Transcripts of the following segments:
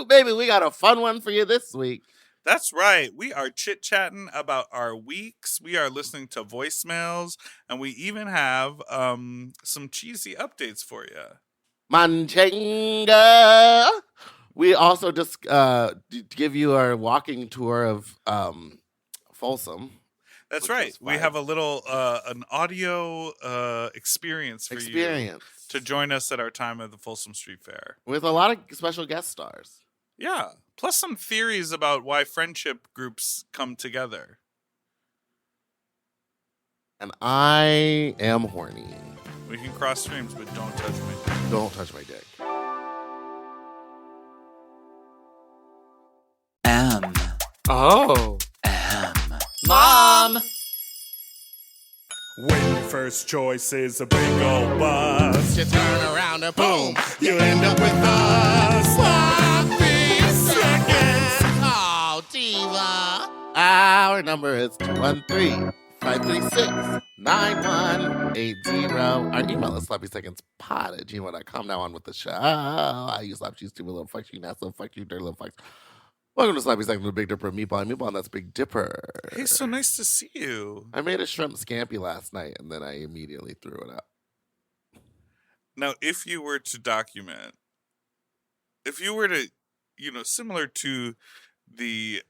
baby, we got a fun one for you this week. That's right. We are chit-chatting about our weeks. We are listening to voicemails, and we even have some cheesy updates for you. Manchenga. We also just give you our walking tour of Folsom. That's right. We have a little an audio experience for you to join us at our time at the Folsom Street Fair. With a lot of special guest stars. Yeah. Plus some theories about why friendship groups come together. And I am horny. We can cross streams, but don't touch my dick. Don't touch my dick. Oh. Mom! When your first choice is a big old bus, You turn around and boom, you end up with us. Sloppy seconds. Oh, diva. Our number is 213-536-9180. Our email is sloppysecondspod@gmail.com. Now on with the show. I use slap you stupid little fucks, you nasty fuck you dirty little fucks. Welcome to Sloppy Seconds with Big Dipper and Meatball. Meatball, and that's Big Dipper. Hey, so nice to see you. I made a shrimp scampi last night, and then I immediately threw it out. Now, if you were to document, if you were to, similar to the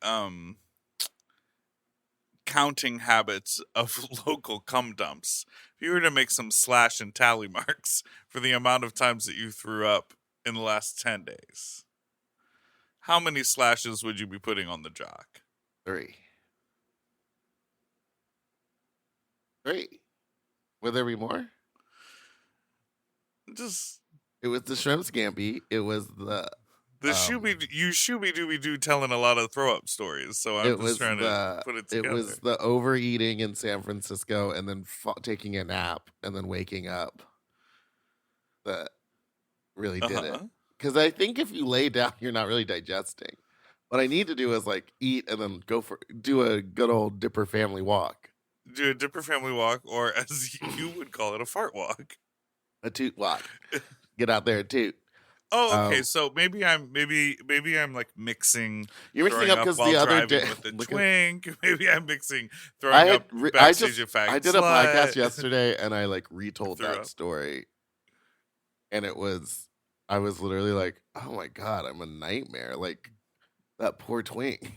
counting habits of local cum dumps, if you were to make some slash and tally marks for the amount of times that you threw up in the last 10 days, how many slashes would you be putting on the jock? 3. Will there be more? It was the shrimp scampi. It was the Shooby-Dooby-Doo telling a lot of throw-up stories, so I'm just trying to put it together. It was the overeating in San Francisco and then taking a nap and then waking up that really did it. Because I think if you lay down, you're not really digesting. What I need to do is eat and then do a good old Dipper family walk. Do a Dipper family walk, or as you would call it, a fart walk. A toot walk. Get out there and toot. Oh, okay. So maybe I'm mixing. You're mixing up because the other day with the twink. Maybe I'm mixing throwing up backstage at Fag I did a podcast yesterday and I retold that story, and I was literally like, oh my God, I'm a nightmare. That poor twink.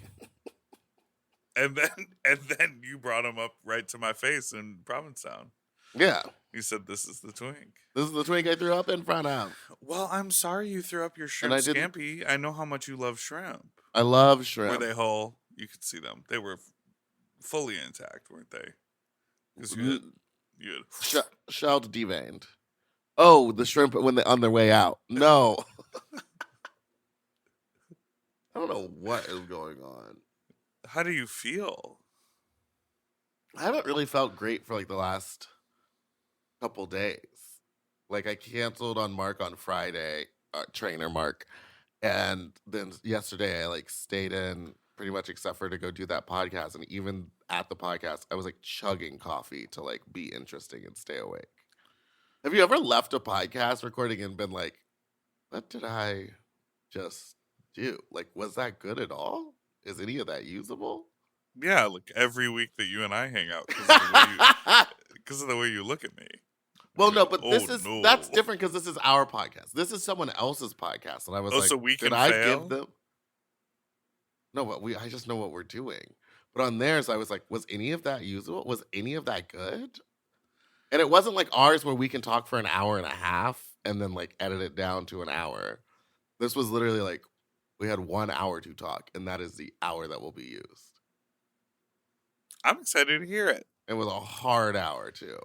And then you brought him up right to my face in Provincetown. Yeah. You said, this is the twink. This is the twink I threw up in front of. Well, I'm sorry you threw up your shrimp scampi. I know how much you love shrimp. I love shrimp. Were they whole? You could see them. They were fully intact, weren't they? Because you had shelled deveined. Oh, the shrimp when they on their way out. No. I don't know what is going on. How do you feel? I haven't really felt great for the last couple days. I canceled on Mark on Friday, trainer Mark, and then yesterday I stayed in pretty much except for to go do that podcast, and even at the podcast I was chugging coffee to be interesting and stay awake. Have you ever left a podcast recording and been like, what did I just do? Was that good at all? Is any of that usable? Yeah, every week that you and I hang out because of the way you look at me. Well, no, but that's different because this is our podcast. This is someone else's podcast, and I was so we can did I fail? give them? No, but I just know what we're doing. But on theirs, I was like, was any of that usable? Was any of that good? And it wasn't like ours where we can talk for an hour and a half and then edit it down to an hour. This was literally we had 1 hour to talk, and that is the hour that will be used. I'm excited to hear it. It was a hard hour, too.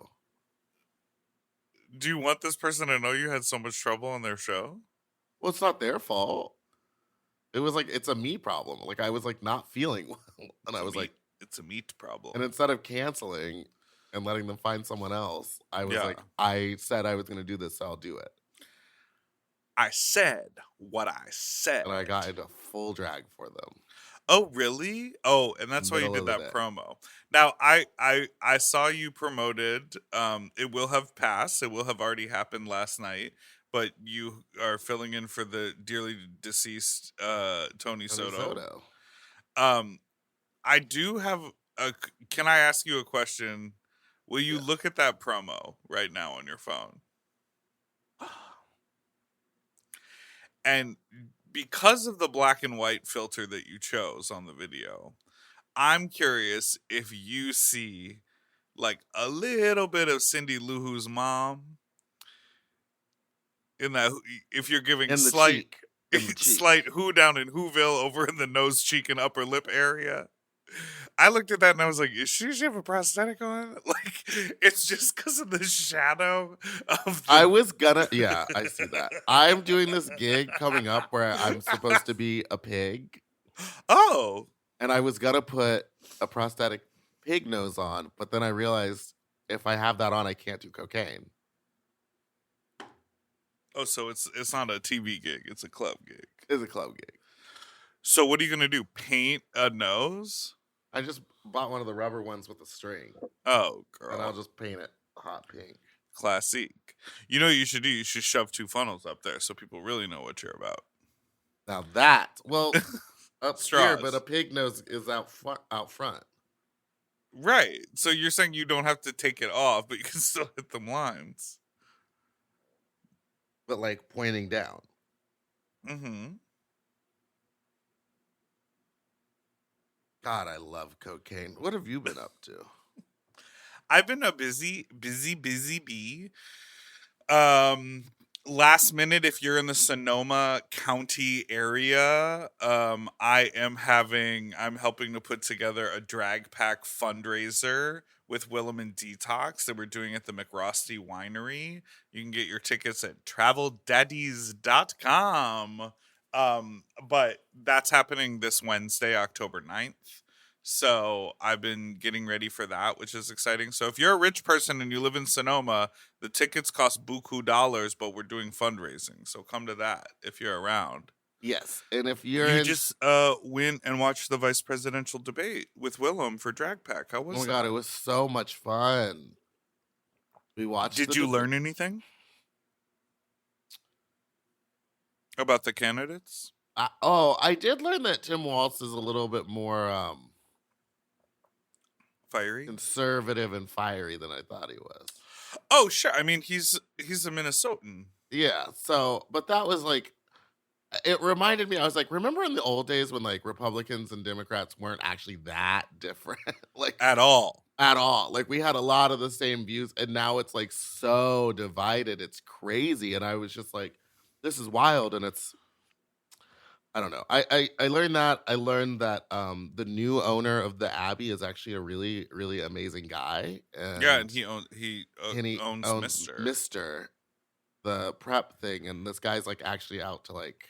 Do you want this person to know you had so much trouble on their show? Well, it's not their fault. It was it's a me problem. I was not feeling well. And I was it's a meat problem. And instead of canceling and letting them find someone else, I was I said I was going to do this, so I'll do it. I said what I said. And I got into full drag for them. Oh, really? Oh, and that's why you did that promo. Now, I saw you promoted. It will have passed. It will have already happened last night. but you are filling in for the dearly deceased Tony Soto. I do have can I ask you a question? Will you look at that promo right now on your phone? And because of the black and white filter that you chose on the video, I'm curious if you see like a little bit of Cindy Lou Who's mom in that, if you're giving In the slight cheek. In the cheek. slight who down in Whoville over in the nose, cheek, and upper lip area. I looked at that and I was like, "Is she have a prosthetic on?" Like, it's just because of the shadow of the. I was gonna, yeah, I see that. I'm doing this gig coming up where I'm supposed to be a pig, Oh, and I was gonna put a prosthetic pig nose on, but then I realized if I have that on, I can't do cocaine. oh, so it's not a TV gig; it's a club gig. It's a club gig. So what are you gonna do? Paint a nose? I just bought one of the rubber ones with a string, Oh, and I'll girl, just paint it hot pink. classique. You know what you should do? You should shove 2 funnels up there so people really know what you're about. Now that, well, up here, but Straws. a pig nose is out front. Right. So you're saying you don't have to take it off, but you can still hit them lines. But like pointing down. Mm-hmm. God, I love cocaine. What have you been up to? I've been a busy bee. Last minute, if you're in the Sonoma County area, I'm helping to put together a drag pack fundraiser with Willem and Detox that we're doing at the McRosty Winery. You can get your tickets at traveldaddies.com. But that's happening this Wednesday, October 9th. So I've been getting ready for that, which is exciting. So if you're a rich person and you live in Sonoma, the tickets cost buku dollars, but we're doing fundraising. So come to that if you're around. Yes, and if you're You in, just went and watched the vice presidential debate with Willem for Drag Pack. How was oh my that? God, it was so much fun. We watched. Did you learn anything about the candidates? I did learn that Tim Walz is a little bit more Fiery? conservative and fiery than I thought he was. Oh, sure. I mean, he's a Minnesotan. Yeah, so, but that was like, it reminded me, I was like, remember in the old days when like Republicans and Democrats weren't actually that different? Like, At all. at all. Like, we had a lot of the same views, and now it's like so divided. It's crazy. And I was just like, this is wild. And it's, I don't know. I learned that. I learned that the new owner of the Abbey is actually a really, really amazing guy. Yeah, And and he owns owns Mr. Mr. the prep thing. And this guy's like actually out to like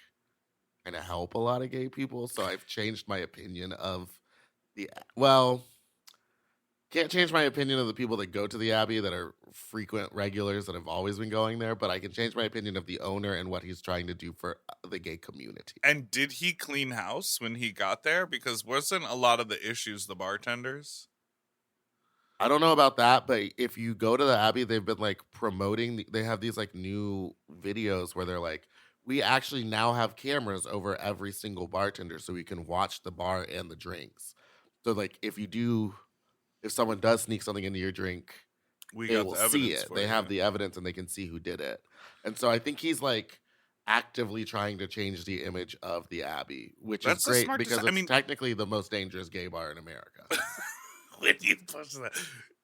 kind of help a lot of gay people. So I've changed my opinion of can't change my opinion of the people that go to the Abbey that are frequent regulars that have always been going there, but I can change my opinion of the owner and what he's trying to do for the gay community. And did he clean house when he got there? Because wasn't a lot of the issues the bartenders? I don't know about that, but if you go to the Abbey, they've been like promoting, they have these like new videos where they're like, we actually now have cameras over every single bartender so we can watch the bar and the drinks. So like if someone does sneak something into your drink, We they got will the see evidence it. for They you. have the evidence and they can see who did it. And so I think he's like actively trying to change the image of the Abbey, which That's a is great smart because deci- I it's mean- technically the most dangerous gay bar in America. When you push that,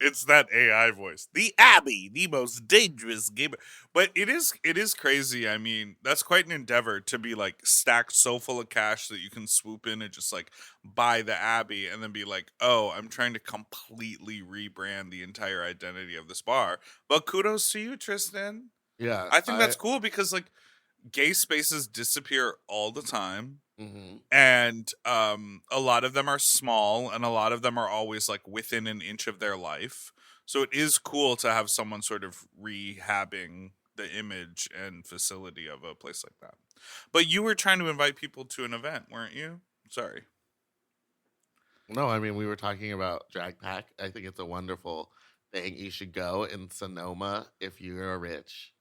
it's that AI voice. The Abbey, the most dangerous game. But it is crazy. I mean, that's quite an endeavor to be like stacked so full of cash that you can swoop in and just like buy the Abbey and then be like, oh, I'm trying to completely rebrand the entire identity of this bar. But kudos to you, Tristan. Yeah. I think that's cool because like gay spaces disappear all the time. Mhm. And a lot of them are small and a lot of them are always like within an inch of their life, so it is cool to have someone sort of rehabbing the image and facility of a place like that. But you were trying to invite people to an event, weren't you? Sorry. No, I mean, we were talking about Drag Pack. I think it's a wonderful thing. You should go in Sonoma if you're rich.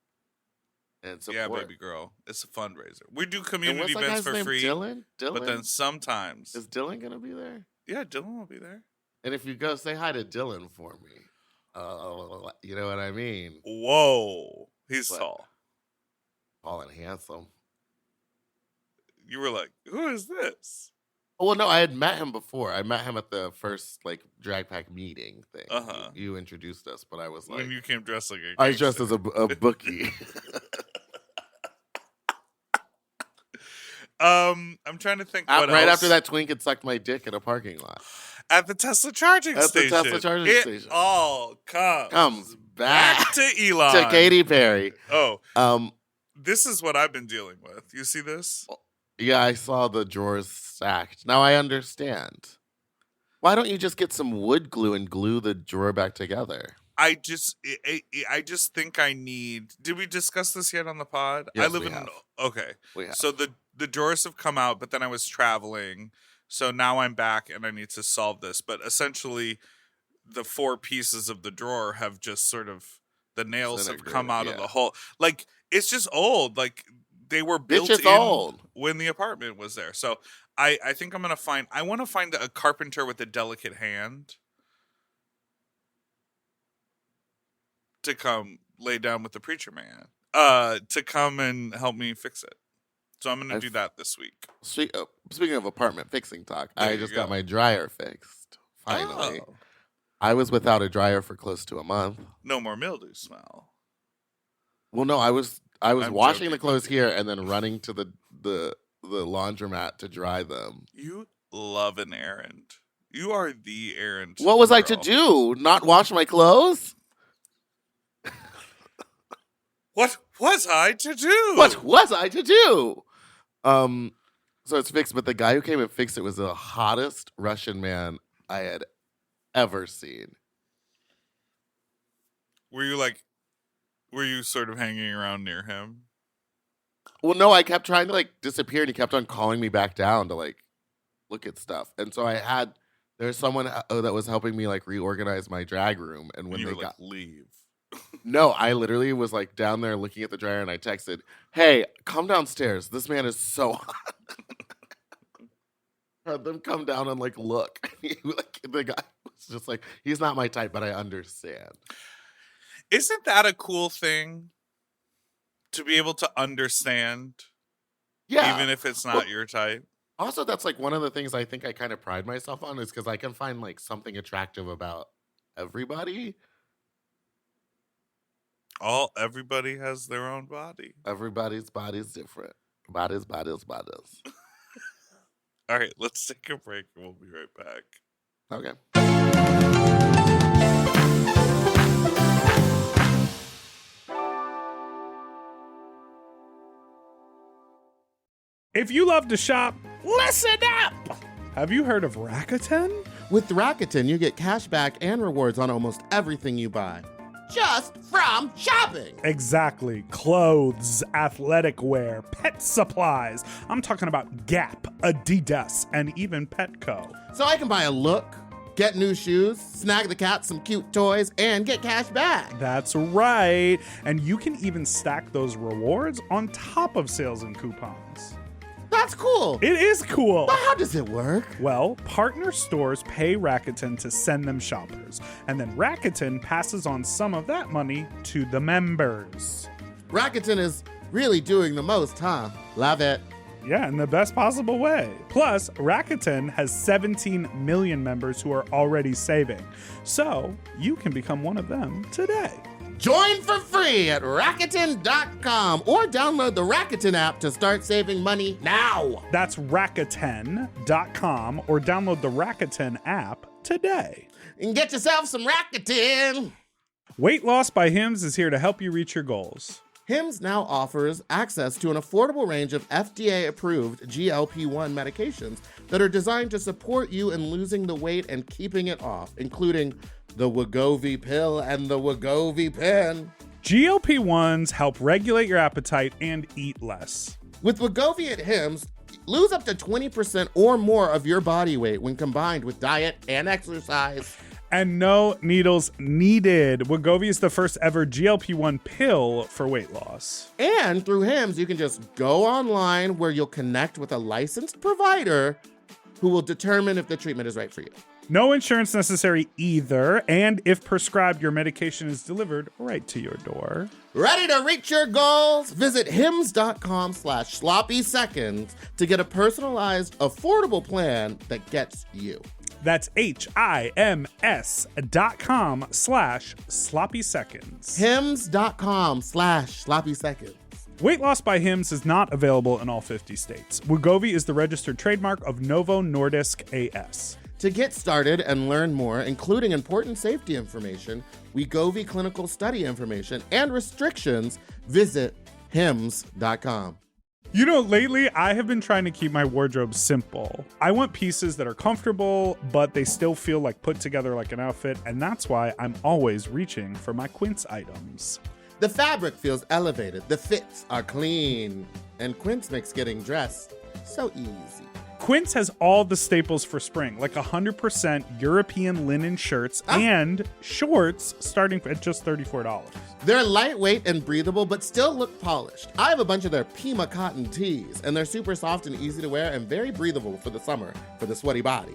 and support. Yeah, baby girl. It's a fundraiser. We do And community what's that events guy's for name? free. Dylan? But then sometimes. Is Dylan gonna be there? Yeah, Dylan will be there. And if you go, say hi to Dylan for me. You know what I mean? Whoa. He's What? tall. Tall and handsome. You were like, who is this? Oh, well, no, I had met him before. I met him at the first like drag pack meeting thing. Uh-huh. You introduced us, but I was like, When you came dressed like a I was dressed gangster. as a bookie. I'm trying to think what Right else. after that, Twink had sucked my dick in a parking lot. At the Tesla charging At the station. Tesla charging it station. all Comes back back to Elon. to Katy Perry. Oh, this is what I've been dealing with. You see this? Yeah, I saw the drawers stacked. Now I understand. Why don't you just get some wood glue and glue the drawer back together? I just think I need. Did we discuss this yet on the pod? Yes, I live we in. have. Okay, We have. so the drawers have come out, but then I was traveling, so now I'm back and I need to solve this. But essentially, the 4 pieces of the drawer have just sort of the nails have come out of the hole. Like it's just old. Like they were built just in old. when the apartment was there. So I think I'm gonna find. I want to find a carpenter with a delicate hand to come lay down with the preacher man. To come and help me fix it. So I'm gonna do that this week. Speaking of apartment fixing talk, There I you just go. got my dryer fixed. Finally. Oh. I was without a dryer for close to a month. No more mildew smell. Well, no, I was I'm washing joking the clothes with you. here and then running to the laundromat to dry them. You love an errand. You are the errand. What was I to girl. do? Not wash my clothes? What was I to do? What was I to do? So it's fixed, but the guy who came and fixed it was the hottest Russian man I had ever seen. Were you sort of hanging around near him? Well, no, I kept trying to like disappear, and he kept on calling me back down to like look at stuff. And so there's someone that was helping me like reorganize my drag room. And when you they were got like, leave. no, I literally was like down there looking at the dryer, and I texted, "Hey, come downstairs. This man is so hot." Had them come down and like look. Like the guy was just like, he's not my type, but I understand. Isn't that a cool thing? To be able to understand, Yeah. even if it's not your type. Also, that's like one of the things I think I kind of pride myself on is because I can find like something attractive about everybody. Everybody has their own body. Everybody's body's different. Bodies. All right, let's take a break and we'll be right back. Okay. If you love to shop, listen up! Have you heard of Rakuten? With Rakuten, you get cash back and rewards on almost everything you buy. Just from shopping! Exactly. Clothes, athletic wear, pet supplies. I'm talking about Gap, Adidas, and even Petco. So I can buy a look, get new shoes, snag the cat some cute toys, and get cash back. That's right. And you can even stack those rewards on top of sales and coupons. That's cool! It is cool. But how does it work? Well, partner stores pay Rakuten to send them shoppers, and then Rakuten passes on some of that money to the members. Rakuten is really doing the most, huh? Love it. Yeah, in the best possible way. Plus, Rakuten has 17 million members who are already saving, so you can become one of them today. Join for free at Rakuten.com or download the Rakuten app to start saving money now. That's Rakuten.com or download the Rakuten app today. And get yourself some Rakuten. Weight Loss by Hims is here to help you reach your goals. Hims now offers access to an affordable range of FDA-approved GLP-1 medications that are designed to support you in losing the weight and keeping it off, including the Wegovy pill and the Wegovy pen. GLP-1s help regulate your appetite and eat less. With Wegovy at Hims, lose up to 20% or more of your body weight when combined with diet and exercise. And no needles needed. Wegovy is the first ever GLP-1 pill for weight loss. And through Hims, you can just go online where you'll connect with a licensed provider who will determine if the treatment is right for you. No insurance necessary either. And if prescribed, your medication is delivered right to your door. Ready to reach your goals? Visit hims.com/sloppy seconds to get a personalized, affordable plan that gets you. That's HIMS.com/sloppy seconds. hims.com/sloppy seconds. Weight loss by Hims is not available in all 50 states. Wegovy is the registered trademark of Novo Nordisk AS. To get started and learn more, including important safety information, Wegovy clinical study information, and restrictions, visit hims.com. You know, lately I have been trying to keep my wardrobe simple. I want pieces that are comfortable, but they still feel like put together like an outfit, and that's why I'm always reaching for my Quince items. The fabric feels elevated, the fits are clean, and Quince makes getting dressed so easy. Quince has all the staples for spring, like 100% European linen shirts and shorts starting at just $34. They're lightweight and breathable, but still look polished. I have a bunch of their Pima cotton tees, and they're super soft and easy to wear and very breathable for the summer for the sweaty body.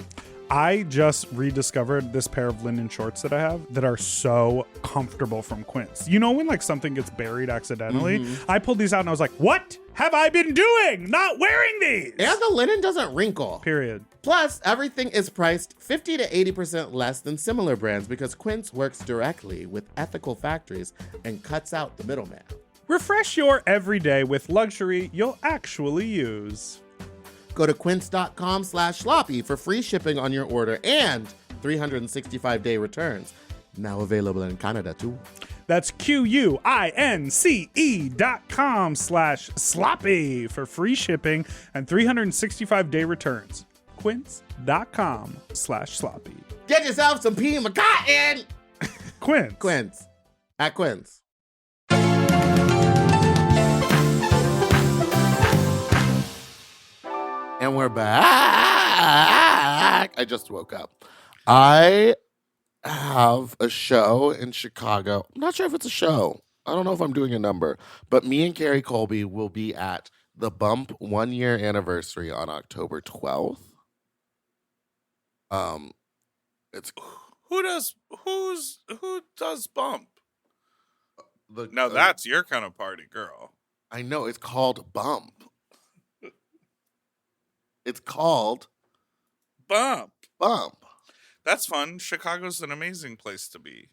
I just rediscovered this pair of linen shorts that I have that are so comfortable from Quince. You know when like something gets buried accidentally? I pulled these out and I was like, what have I been doing? Not wearing these! And the linen doesn't wrinkle. Period. Plus, everything is priced 50 to 80% less than similar brands because Quince works directly with ethical factories and cuts out the middleman. Refresh your everyday with luxury you'll actually use. Go to quince.com/sloppy for free shipping on your order and 365-day returns. Now available in Canada too. That's QUINCE.com/sloppy for free shipping and 365-day returns. Quince.com/sloppy. Get yourself some Pima cotton! Quince. Quince. At Quince. And we're back. I just woke up. I have a show in Chicago. I'm not sure if it's a show. I don't know if I'm doing a number. But me and Carrie Colby will be at the Bump 1 year anniversary on October 12th. It's Who does bump? the Now that's your kind of party, girl. I know it's called Bump. It's called Bump. Bump. That's fun. Chicago's an amazing place to be.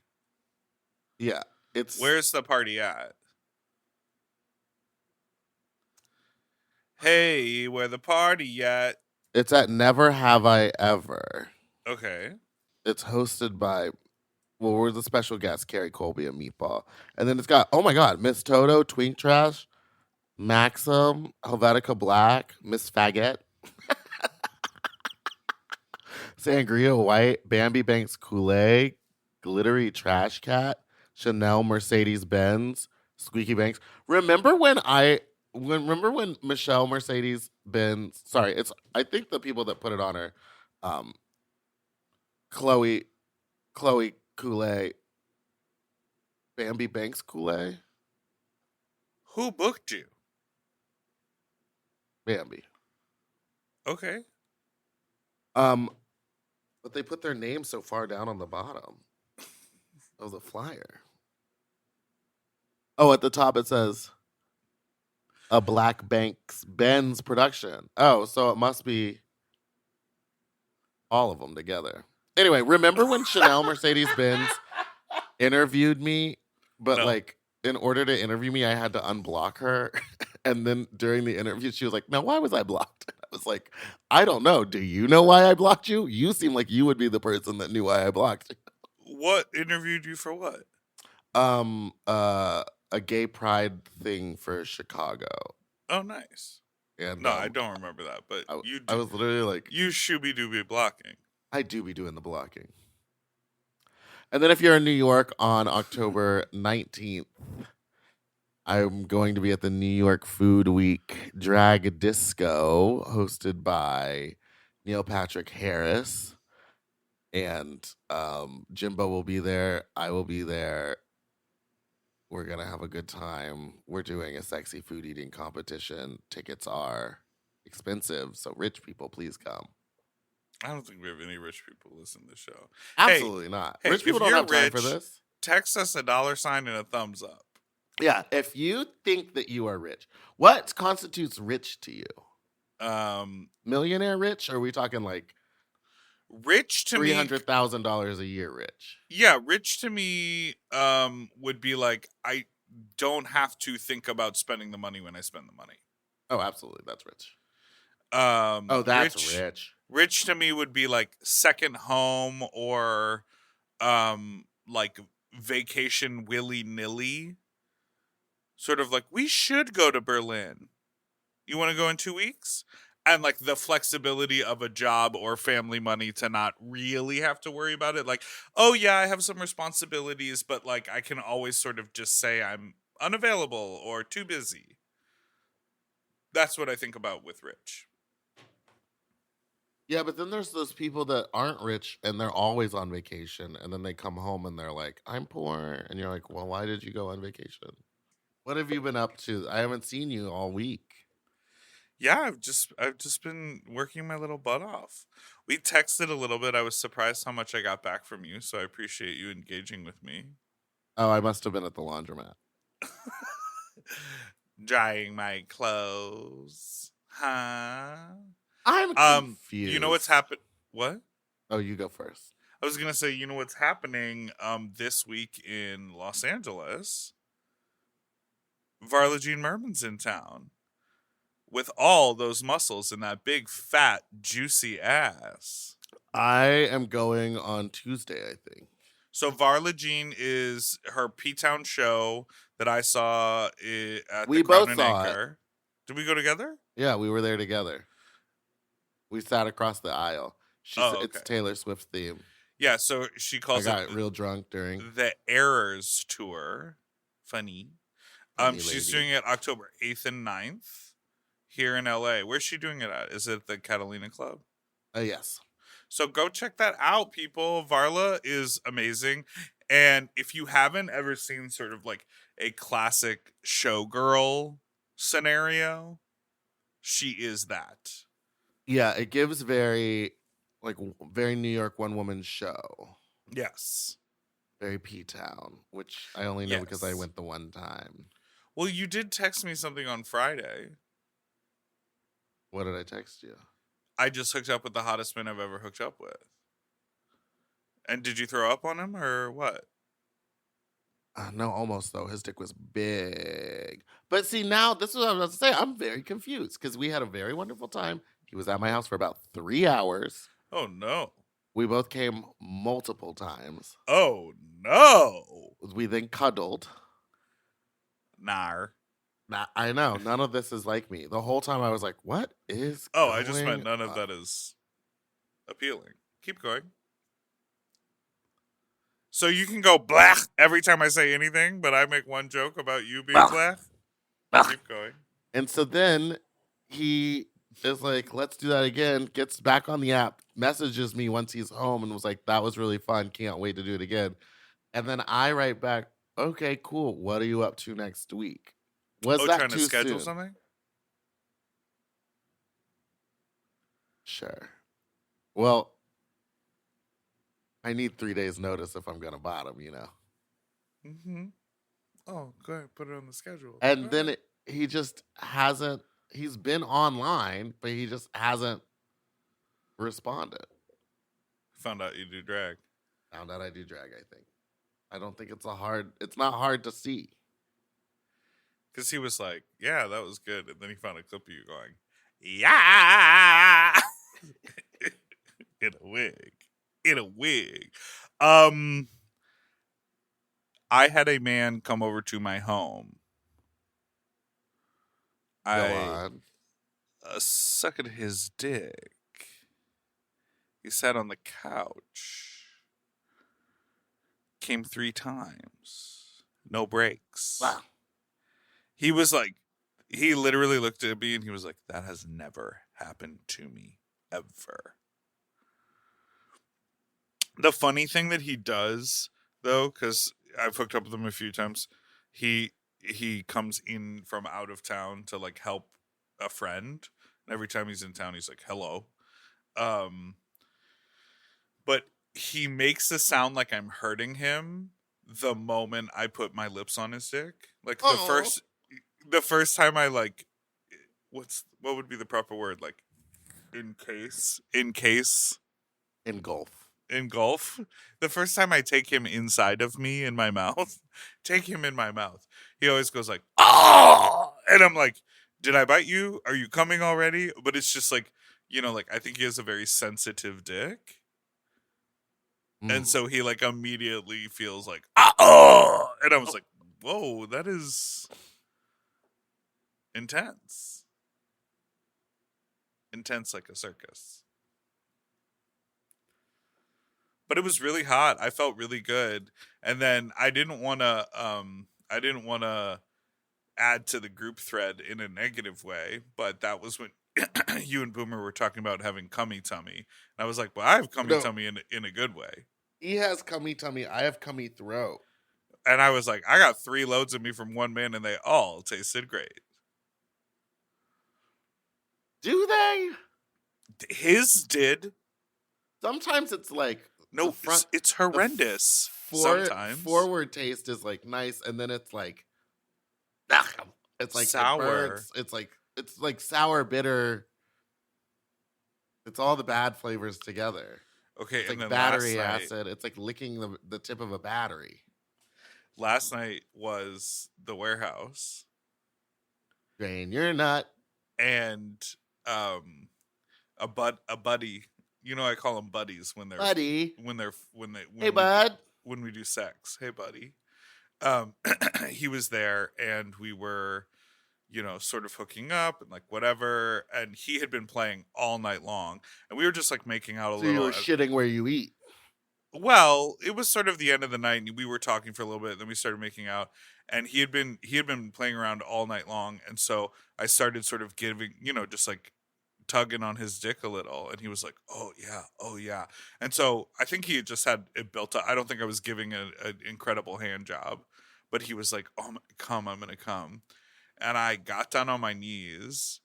Yeah, it's Where's the party at? Hey, where the party at? It's at Never Have I Ever. Okay. It's hosted by, well, we're the special guests, Carrie Colby and Meatball. And then it's got, oh my God, Miss Toto, Twink Trash, Maxim, Helvetica Black, Miss Faggot, Sangria White, Bambi Banks Kool-Aid, Glittery Trash Cat, Chanel Mercedes Benz, Squeaky Banks. Remember when Michelle Mercedes Benz, sorry, I think the people that put it on are Chloe Kool-Aid, Bambi Banks Kool-Aid, Who booked you? Bambi. Okay. But they put their name so far down on the bottom of the flyer. Oh, at the top it says a Black Banks Benz production. Oh, so it must be all of them together. Anyway, remember when Chanel Mercedes Benz interviewed me, but No. like in order to interview me, I had to unblock her. And then during the interview, she was like, "Now, why was I blocked?" I was like, "I don't know. Do you know why I blocked you? You seem like you would be the person that knew why I blocked you." What interviewed you for what? A gay pride thing for Chicago. Oh, nice. And No, I don't remember that, but I you do. was literally like, You shooby dooby blocking. I do be doing the blocking. And then if you're in New York on October 19th, I'm going to be at the New York Food Week Drag Disco hosted by Neil Patrick Harris. And Jimbo will be there. I will be there. We're going to have a good time. We're doing a sexy food eating competition. Tickets are expensive, so rich people, please come. I don't think we have any rich people listen to the show. Absolutely not. Hey, Rich people if don't you're have time for rich, this. Text us a $sign and a thumbs up. Yeah, if you think that you are rich, what constitutes rich to you? Millionaire rich? Or are we talking like Rich to me, $300,000 a year rich? yeah, rich to me would be like I don't have to think about spending the money when I spend the money. Oh, absolutely. That's rich. Oh, that's rich. Rich to me would be like second home or like vacation willy-nilly. Sort of like, we should go to Berlin. You want to go in 2 weeks? And like the flexibility of a job or family money to not really have to worry about it. Like, oh yeah, I have some responsibilities, but like I can always sort of just say I'm unavailable or too busy. That's what I think about with rich. Yeah, but then there's those people that aren't rich and they're always on vacation, and then they come home and they're like, I'm poor. And you're like, well, why did you go on vacation? What have you been up to? I haven't seen you all week. Yeah, I've just been working my little butt off. We texted a little bit. I was surprised how much I got back from you, so I appreciate you engaging with me. Oh, I must have been at the laundromat. Drying my clothes. Huh? I'm confused. You know what's happened? What? Oh, you go first. I was gonna say, you know what's happening this week in Los Angeles? Varla Jean Merman's in town. With all those muscles and that big, fat, juicy ass. I am going on Tuesday, I think. So Varla Jean is her P-Town show that I saw at the Crown and Anchor. Did we go together? Yeah, we were there together. We sat across the aisle. It's Taylor Swift theme. Yeah, so she calls I got real drunk during the Errors Tour. Funny. She's doing it October 8th and 9th here in LA. Where's she doing it at? Is it the Catalina Club? Yes. So go check that out, people. Varla is amazing. And if you haven't ever seen sort of like a classic showgirl scenario, she is that. Yeah, it gives very New York one-woman show. Yes. Very P-Town, which I only know because I went the one time. Well, you did text me something on Friday. What did I text you? I just hooked up with the hottest man I've ever hooked up with. And did you throw up on him or what? No, almost though. His dick was big. But see, now this is what I was about to say. I'm very confused because we had a very wonderful time. He was at my house for about 3 hours. Oh, no. We both came multiple times. Oh, no. We then cuddled. Nah, I know. None of this is like me. The whole time I was like, what is going I just meant none of that is appealing. Keep going. So you can go blech every time I say anything, but I make one joke about you being blech. Keep going. And so then he is like, let's do that again. Gets back on the app, messages me once he's home and was like, that was really fun. Can't wait to do it again. And then I write back, okay, cool. What are you up to next week? Was that trying too to schedule soon? something? Sure. Well, I need 3 days notice if I'm going to bottom, you know. Mm-hmm. Oh, go ahead. Put it on the schedule. And then he just hasn't, he's been online, but he just hasn't responded. Found out you do drag. Found out I do drag, I think. I don't think it's not hard to see. Because he was like, yeah, that was good. And then he found a clip of you going, yeah. In a wig. I had a man come over to my home. Go on. Sucked his dick. He sat on the couch. Came 3 times. No breaks. Wow. He was like, he literally looked at me and he was like, that has never happened to me ever. The funny thing that he does, though, because I've hooked up with him a few times, he comes in from out of town to like help a friend, and every time he's in town, he's like, "Hello," but he makes it sound like I'm hurting him the moment I put my lips on his dick. Like the first time I like, what would be the proper word? Like, encase. Engulf. The first time I take him inside of me in my mouth, he always goes like, "Oh!" And I'm like, "Did I bite you? Are you coming already?" But it's just like, like I think he has a very sensitive dick. And so he like immediately feels like, "Oh!" And I was like, "Whoa, that is intense." Intense like a circus. But it was really hot. I felt really good. And then I didn't want to add to the group thread in a negative way, but that was when you and Boomer were talking about having cummy tummy. And I was like, "Well, I have cummy tummy in a good way." He has cummy tummy. I have cummy throat. And I was like, I got 3 loads of me from one man and they all tasted great. Do they? His did. Sometimes it's like, no, it's horrendous. Sometimes forward taste is like nice, and then it's like, it's like sour. It's like sour, bitter. It's all the bad flavors together. Okay, it's and like then battery acid. It's like licking the tip of a battery. Last night was the warehouse. Drain your nut. And a buddy. I call them buddies when they're buddy. Hey bud. When we do sex. Hey buddy. He was there and we were, sort of hooking up and like whatever, and he had been playing all night long and we were just like making out a little. You were shitting where you eat. Well, it was sort of the end of the night and we were talking for a little bit, then we started making out, and he had been playing around all night long, and so I started sort of giving, just like tugging on his dick a little, and he was like, oh yeah. And so I think he had just had it built up. I don't think I was giving an incredible hand job, but he was like, "Oh, I'm gonna come. And I got down on my knees,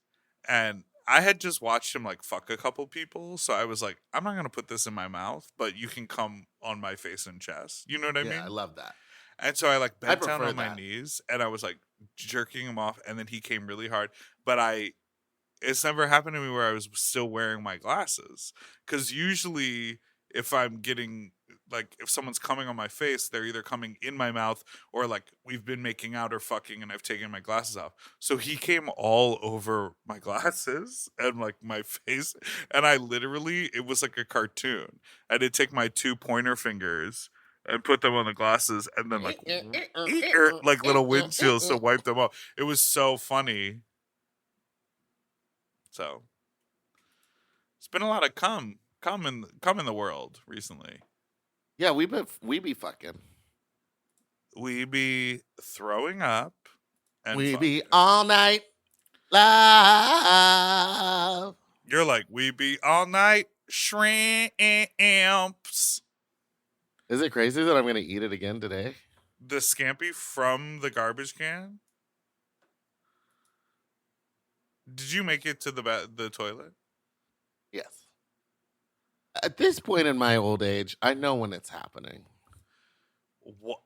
and I had just watched him like fuck a couple people, so I was like, I'm not gonna put this in my mouth, but you can come on my face and chest. You know what I mean? Yeah, I love that. And so I like bent down on my knees, and I was like jerking him off, and then he came really hard. But it's never happened to me where I was still wearing my glasses, because usually if I'm getting like, if someone's coming on my face, they're either coming in my mouth or like we've been making out or fucking and I've taken my glasses off. So he came all over my glasses and like my face, and I literally, it was like a cartoon. I had to take my 2 pointer fingers and put them on the glasses and then like little windshields to wipe them off. It was so funny. So it's been a lot of cum in the world recently. Yeah, we be fucking. We be throwing up. And we fucking. Be all night love. You're like, we be all night shrimps. Is it crazy that I'm going to eat it again today? The scampi from the garbage can? Did you make it to the toilet? Yes. At this point in my old age, I know when it's happening.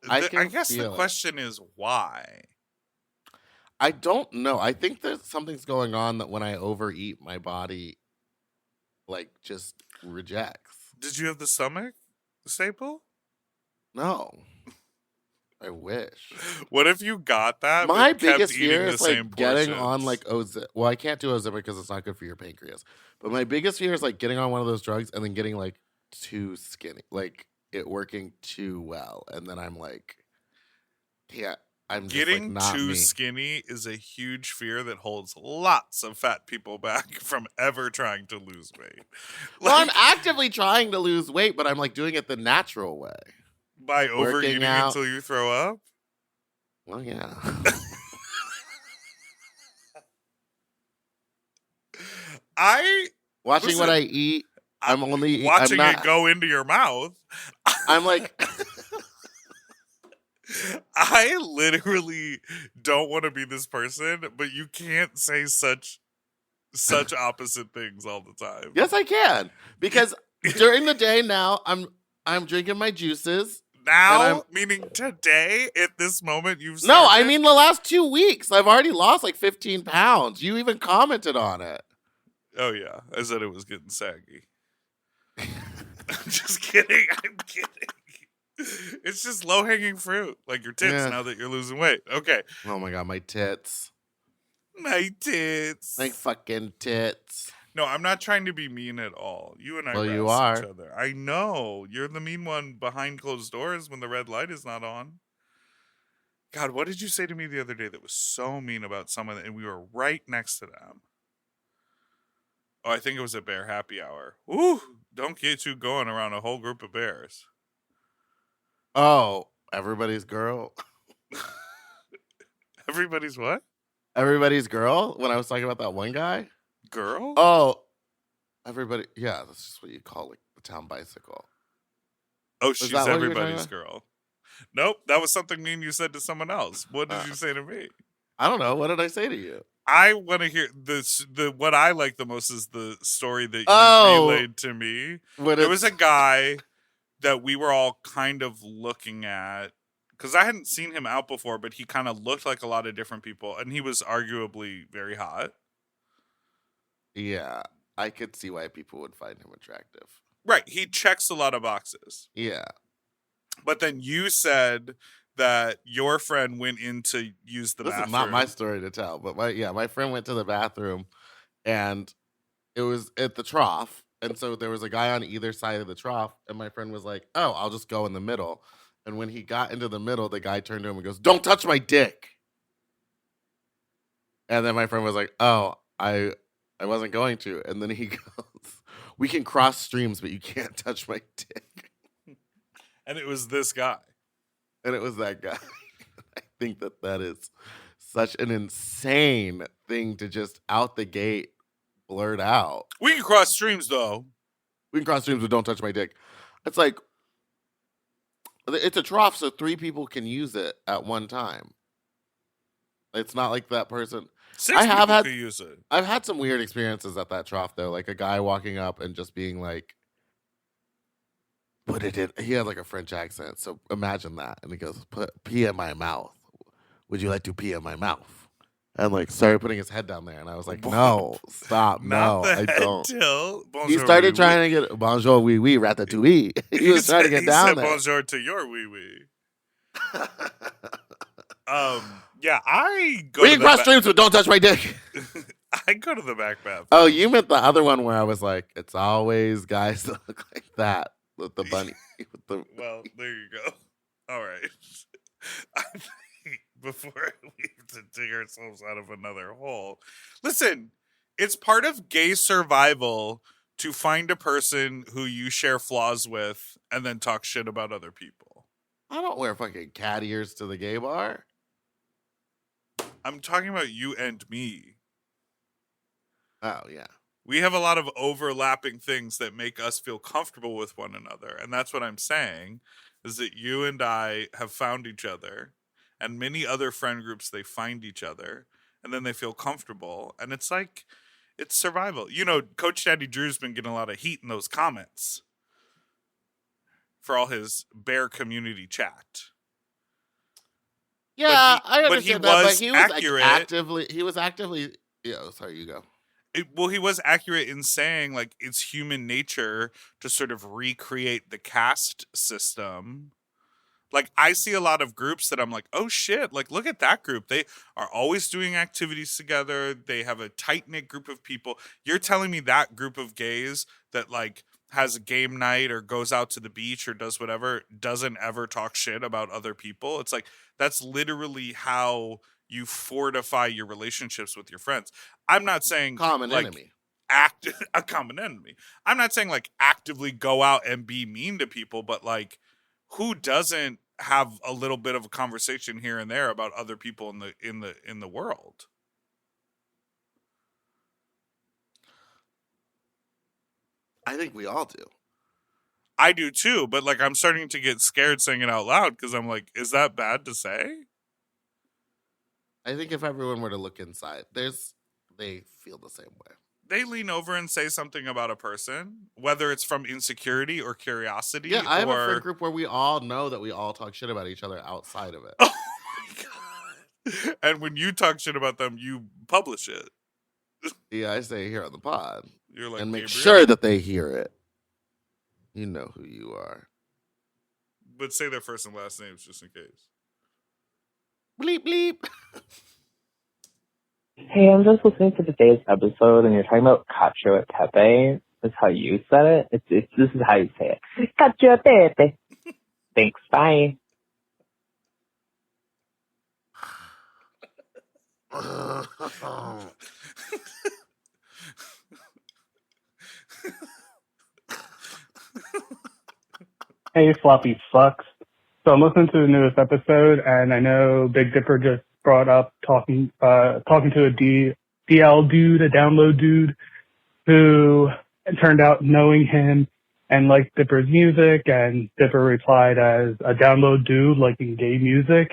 I guess the question is why? I don't know. I think there's something's going on that when I overeat, my body like just rejects. Did you have the stomach staple? No. I wish. What if you got that? My biggest fear is like getting on like Ozempic. Well, I can't do Ozempic because it's not good for your pancreas. But my biggest fear is like getting on one of those drugs and then getting like too skinny, like it working too well, and then I'm like, yeah, I'm just getting like, not too me. skinny is a huge fear that holds lots of fat people back from ever trying to lose weight. Well, I'm actively trying to lose weight, but I'm like doing it the natural way. By overeating until you throw up? Well, yeah. Watching what I eat, I'm watching not, it go into your mouth. I'm like, I literally don't want to be this person, but you can't say such opposite things all the time. yes, I can, because during the day now, I'm drinking my juices. Now, meaning today, at this moment, you've No, I started? mean the last 2 weeks. I've already lost like 15 pounds. You even commented on it. Oh yeah, I said it was getting saggy. I'm just kidding. I'm kidding. It's just low hanging fruit, like your tits. Yeah. Now that you're losing weight, okay. Oh my god, my tits. My tits. My fucking tits. No, I'm not trying to be mean at all. You and I Well, you roast each are. other. I know. You're the mean one behind closed doors when the red light is not on. God, what did you say to me the other day that was so mean about someone and we were right next to them? Oh, I think it was a bear happy hour. Ooh, don't get you going around a whole group of bears. Oh, everybody's girl. Everybody's what? Everybody's girl? When I was talking about that one guy? Girl? Oh, everybody. Yeah, that's just what you call like the town bicycle. Oh, she's that what you were talking everybody's about? girl. Nope, that was something mean you said to someone else. What did you say to me? I don't know. What did I say to you? I want to hear this. What I like the most is the story that Oh. you relayed to me. When There was a guy that we were all kind of looking at because I hadn't seen him out before, but he kind of looked like a lot of different people, and he was arguably very hot. Yeah, I could see why people would find him attractive. Right, he checks a lot of boxes. Yeah. But then you said that your friend went in to use the This bathroom. is not my story to tell, but my friend went to the bathroom and it was at the trough. And so there was a guy on either side of the trough, and my friend was like, "Oh, I'll just go in the middle." And when he got into the middle, the guy turned to him and goes, "Don't touch my dick." And then my friend was like, "Oh, I wasn't going to." And then he goes, "We can cross streams, but you can't touch my dick." And it was this guy. And it was that guy. I think that is such an insane thing to just out the gate blurt out. We can cross streams, though. We can cross streams, but don't touch my dick. It's like, it's a trough, so 3 people can use it at one time. It's not like that person. 6 I have people had- could use it. I've had some weird experiences at that trough, though. Like a guy walking up and just being like, put it in. He had like a French accent, so imagine that. And he goes, "Put pee in my mouth. Would you like to pee in my mouth?" And like started putting his head down there, and I was like, "No, stop, Not no, the I head don't." tilt. He Bonjour, started oui, trying to get bonjour, oui, oui, ratatouille. He was trying to get down said there. bonjour to your wee wee. Yeah, I go We to can the cross back. streams, but don't touch my dick. I go to the back bath. Oh, you meant the other one where I was like, it's always guys that look like that with the bunny. With the, Well, there you go. All right. I think before we have to dig ourselves out of another hole, listen, it's part of gay survival to find a person who you share flaws with and then talk shit about other people. I don't wear fucking cat ears to the gay bar. I'm talking about you and me. Oh, yeah. We have a lot of overlapping things that make us feel comfortable with one another. And that's what I'm saying, is that you and I have found each other, and many other friend groups, they find each other, and then they feel comfortable. And it's like, it's survival. You know, Coach Daddy Drew's been getting a lot of heat in those comments for all his bear community chat. Yeah, he- I but understand he that, but was he was accurate. he was actively, yeah, sorry, you go. Well, he was accurate in saying, like, it's human nature to sort of recreate the caste system. Like, I see a lot of groups that I'm like, oh shit, like, look at that group. They are always doing activities together. They have a tight-knit group of people. You're telling me that group of gays that, like, has a game night or goes out to the beach or does whatever, doesn't ever talk shit about other people? It's like, that's literally how you fortify your relationships with your friends. I'm not saying Common like, enemy. a common enemy. I'm not saying like actively go out and be mean to people, but like, who doesn't have a little bit of a conversation here and there about other people in the world? I think we all do. I do too, but like I'm starting to get scared saying it out loud because I'm like, is that bad to say? I think if everyone were to look inside, they feel the same way. They lean over and say something about a person, whether it's from insecurity or curiosity. Yeah, I have a or... friend group where we all know that we all talk shit about each other outside of it. Oh my god! And when you talk shit about them, you publish it. Yeah, I say here on the pod. You're like, and make Gabriel? sure that they hear it. You know who you are. But say their first and last names just in case. Bleep bleep. Hey, I'm just listening to today's episode, and you're talking about cacio e pepe. Is how you said it. This is how you say it. Cacio e pepe. Thanks. Bye. Hey, floppy fucks. So I'm listening to the newest episode, and I know Big Dipper just brought up talking to a DL dude, a download dude, who it turned out knowing him and liked Dipper's music, and Dipper replied as a download dude liking gay music.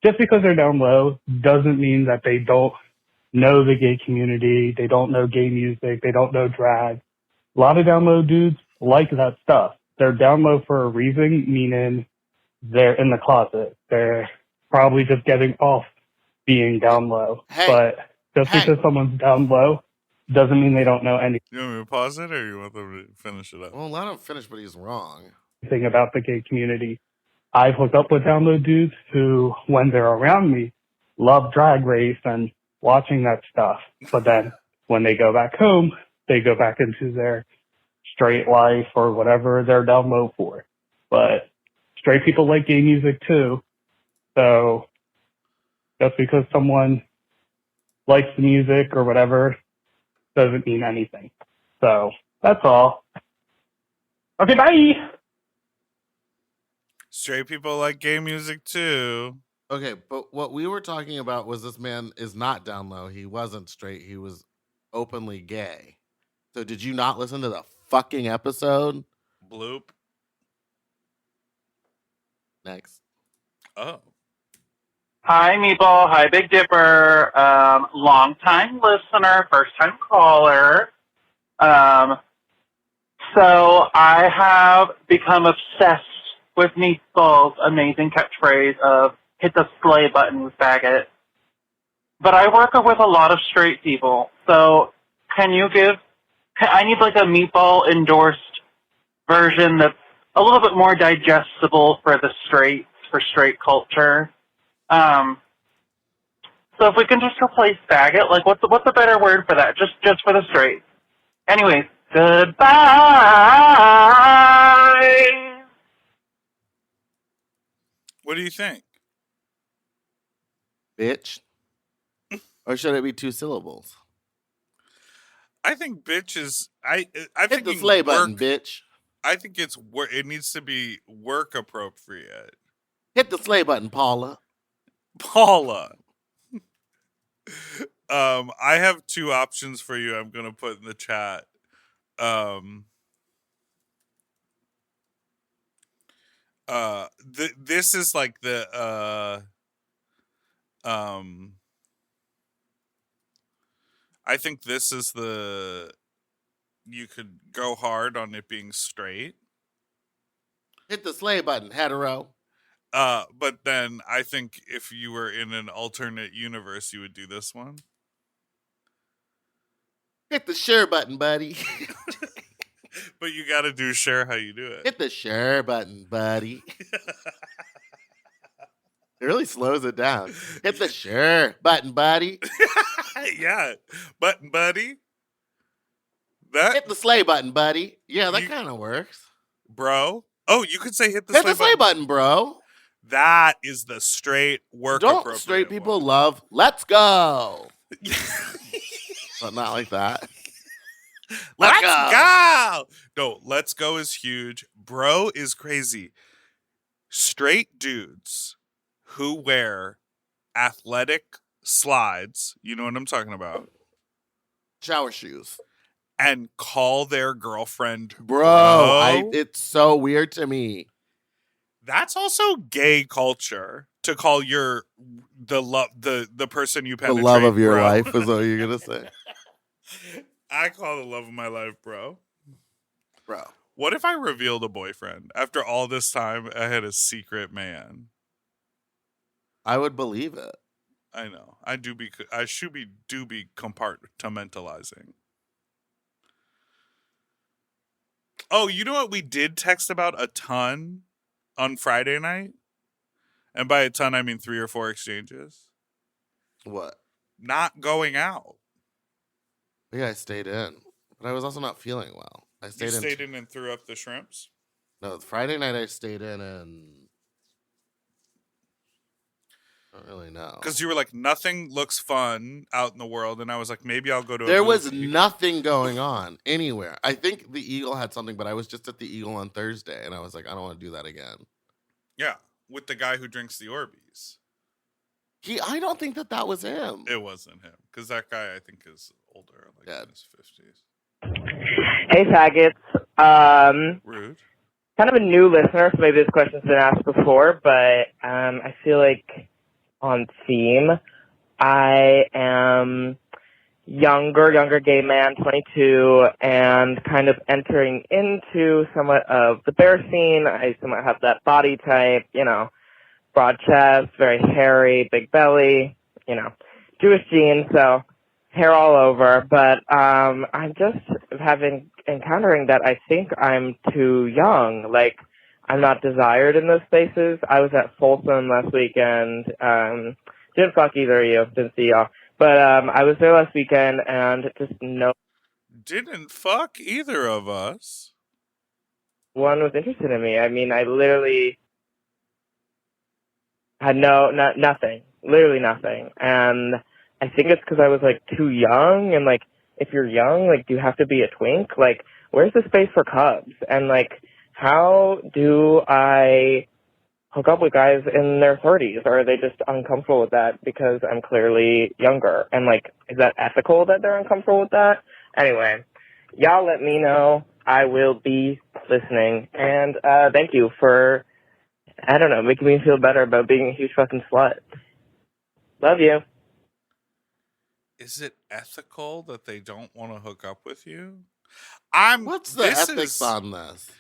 Just because they're down low doesn't mean that they don't know the gay community, they don't know gay music, they don't know drag. A lot of download dudes like that stuff. They're down low for a reason, meaning they're in the closet. They're probably just getting off being down low. Hey. But just because someone's down low doesn't mean they don't know anything You want me to pause it or you want them to finish it up? Well, let him finish, but he's wrong. about the gay community. I've hooked up with download dudes who, when they're around me, love Drag Race and watching that stuff. But then when they go back home, they go back into their straight life or whatever they're down low for. But straight people like gay music too. So just because someone likes the music or whatever doesn't mean anything. So that's all. Okay, bye! Straight people like gay music too. Okay, but what we were talking about was this man is not down low. He wasn't straight. He was openly gay. So did you not listen to the fucking episode? Bloop. Next. Oh. Hi, Meatball. Hi, Big Dipper. Long-time listener, first-time caller. So I have become obsessed with Meatball's amazing catchphrase of hit the slay button, faggot. But I work with a lot of straight people, so I need like a Meatball-endorsed version that's a little bit more digestible for straight culture. So if we can just replace faggot, like what's a better word for that? Just for the straight. Anyways, goodbye. What do you think? Bitch. Or should it be 2 syllables? I think bitch is I Hit think the slay button, bitch. I think it needs to be work appropriate. Hit the slay button, Paula. Paula. I have 2 options for you I'm going to put in the chat. This is like I think this is you could go hard on it being straight. Hit the slay button, hetero. But then I think if you were in an alternate universe, you would do this one. Hit the share button, buddy. But you got to do share how you do it. Hit the share button, buddy. It really slows it down. Hit the share button, buddy. Yeah, button buddy. Hit the slay button, buddy. Yeah, that kind of works, bro. Oh, you could say hit the slay button, bro. That is the straight work. Don't straight people love "Let's go"? But not like that. Let's go. No, let's go is huge. Bro is crazy. Straight dudes who wear athletic slides, you know what I'm talking about? Shower shoes. and call their girlfriend Bro, it's so weird to me. That's also gay culture to call the person you The penetrate love of your bro. life is what you're gonna say. I call the love of my life, bro. Bro. What if I revealed a boyfriend after all this time? I had a secret man. I would believe it. I know. I do be compartmentalizing. Oh, you know what we did text about a ton on Friday night? And by a ton, I mean 3 or 4 exchanges. What? Not going out. Yeah, I stayed in. But I was also not feeling well. I stayed in and threw up the shrimps? No, Friday night I stayed in and I don't really know. Because you were like, nothing looks fun out in the world. And I was like, maybe I'll go to There was nothing going on anywhere. I think the Eagle had something, but I was just at the Eagle on Thursday and I was like, I don't want to do that again. Yeah, with the guy who drinks the Orbeez. I don't think that was him. It wasn't him. Because that guy, I think, is older, like in his 50s. Hey, faggots. Rude. Kind of a new listener, so maybe this question's been asked before, but I feel like on theme, I am younger gay man, 22, and kind of entering into somewhat of the bear scene. I somewhat have that body type, broad chest, very hairy, big belly, Jewish genes, so hair all over. But I'm just encountering that I think I'm too young. Like, I'm not desired in those spaces. I was at Folsom last weekend. Didn't fuck either of you. Didn't see y'all. But I was there last weekend and just Didn't fuck either of us. one was interested in me. I mean, I literally had nothing. Literally nothing. And I think it's because I was, like, too young. And, like, if you're young, like, do you have to be a twink? Like, where's the space for cubs? And, like, how do I hook up with guys in their 30s? Or are they just uncomfortable with that because I'm clearly younger? And, like, is that ethical that they're uncomfortable with that? Anyway, y'all let me know. I will be listening. And thank you for, I don't know, making me feel better about being a huge fucking slut. Love you. Is it ethical that they don't want to hook up with you? What's the ethics on this?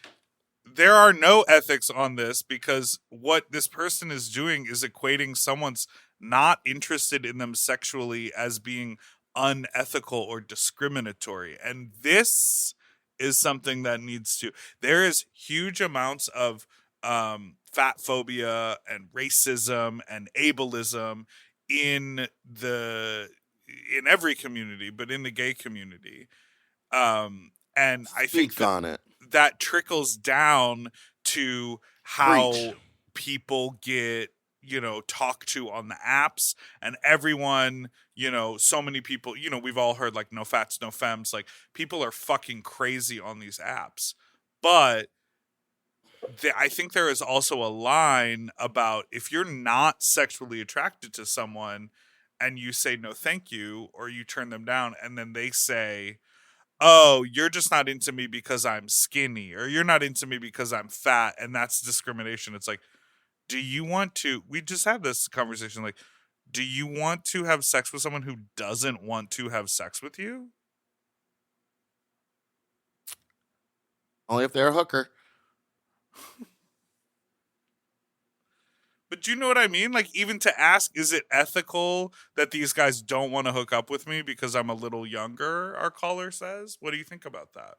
There are no ethics on this because what this person is doing is equating someone's not interested in them sexually as being unethical or discriminatory. And this is something that needs to... There is huge amounts of fat phobia and racism and ableism in every community, but in the gay community. And I think that trickles down to how people get, talked to on the apps, and everyone, so many people, we've all heard like no fats, no femmes, like people are fucking crazy on these apps. But I think there is also a line about if you're not sexually attracted to someone and you say no thank you, or you turn them down, and then they say, oh, you're just not into me because I'm skinny, or you're not into me because I'm fat, and that's discrimination. It's like, do you want to, we just had this conversation, like, do you want to have sex with someone who doesn't want to have sex with you? Only if they're a hooker. But do you know what I mean? Like, even to ask, is it ethical that these guys don't want to hook up with me because I'm a little younger, our caller says? What do you think about that?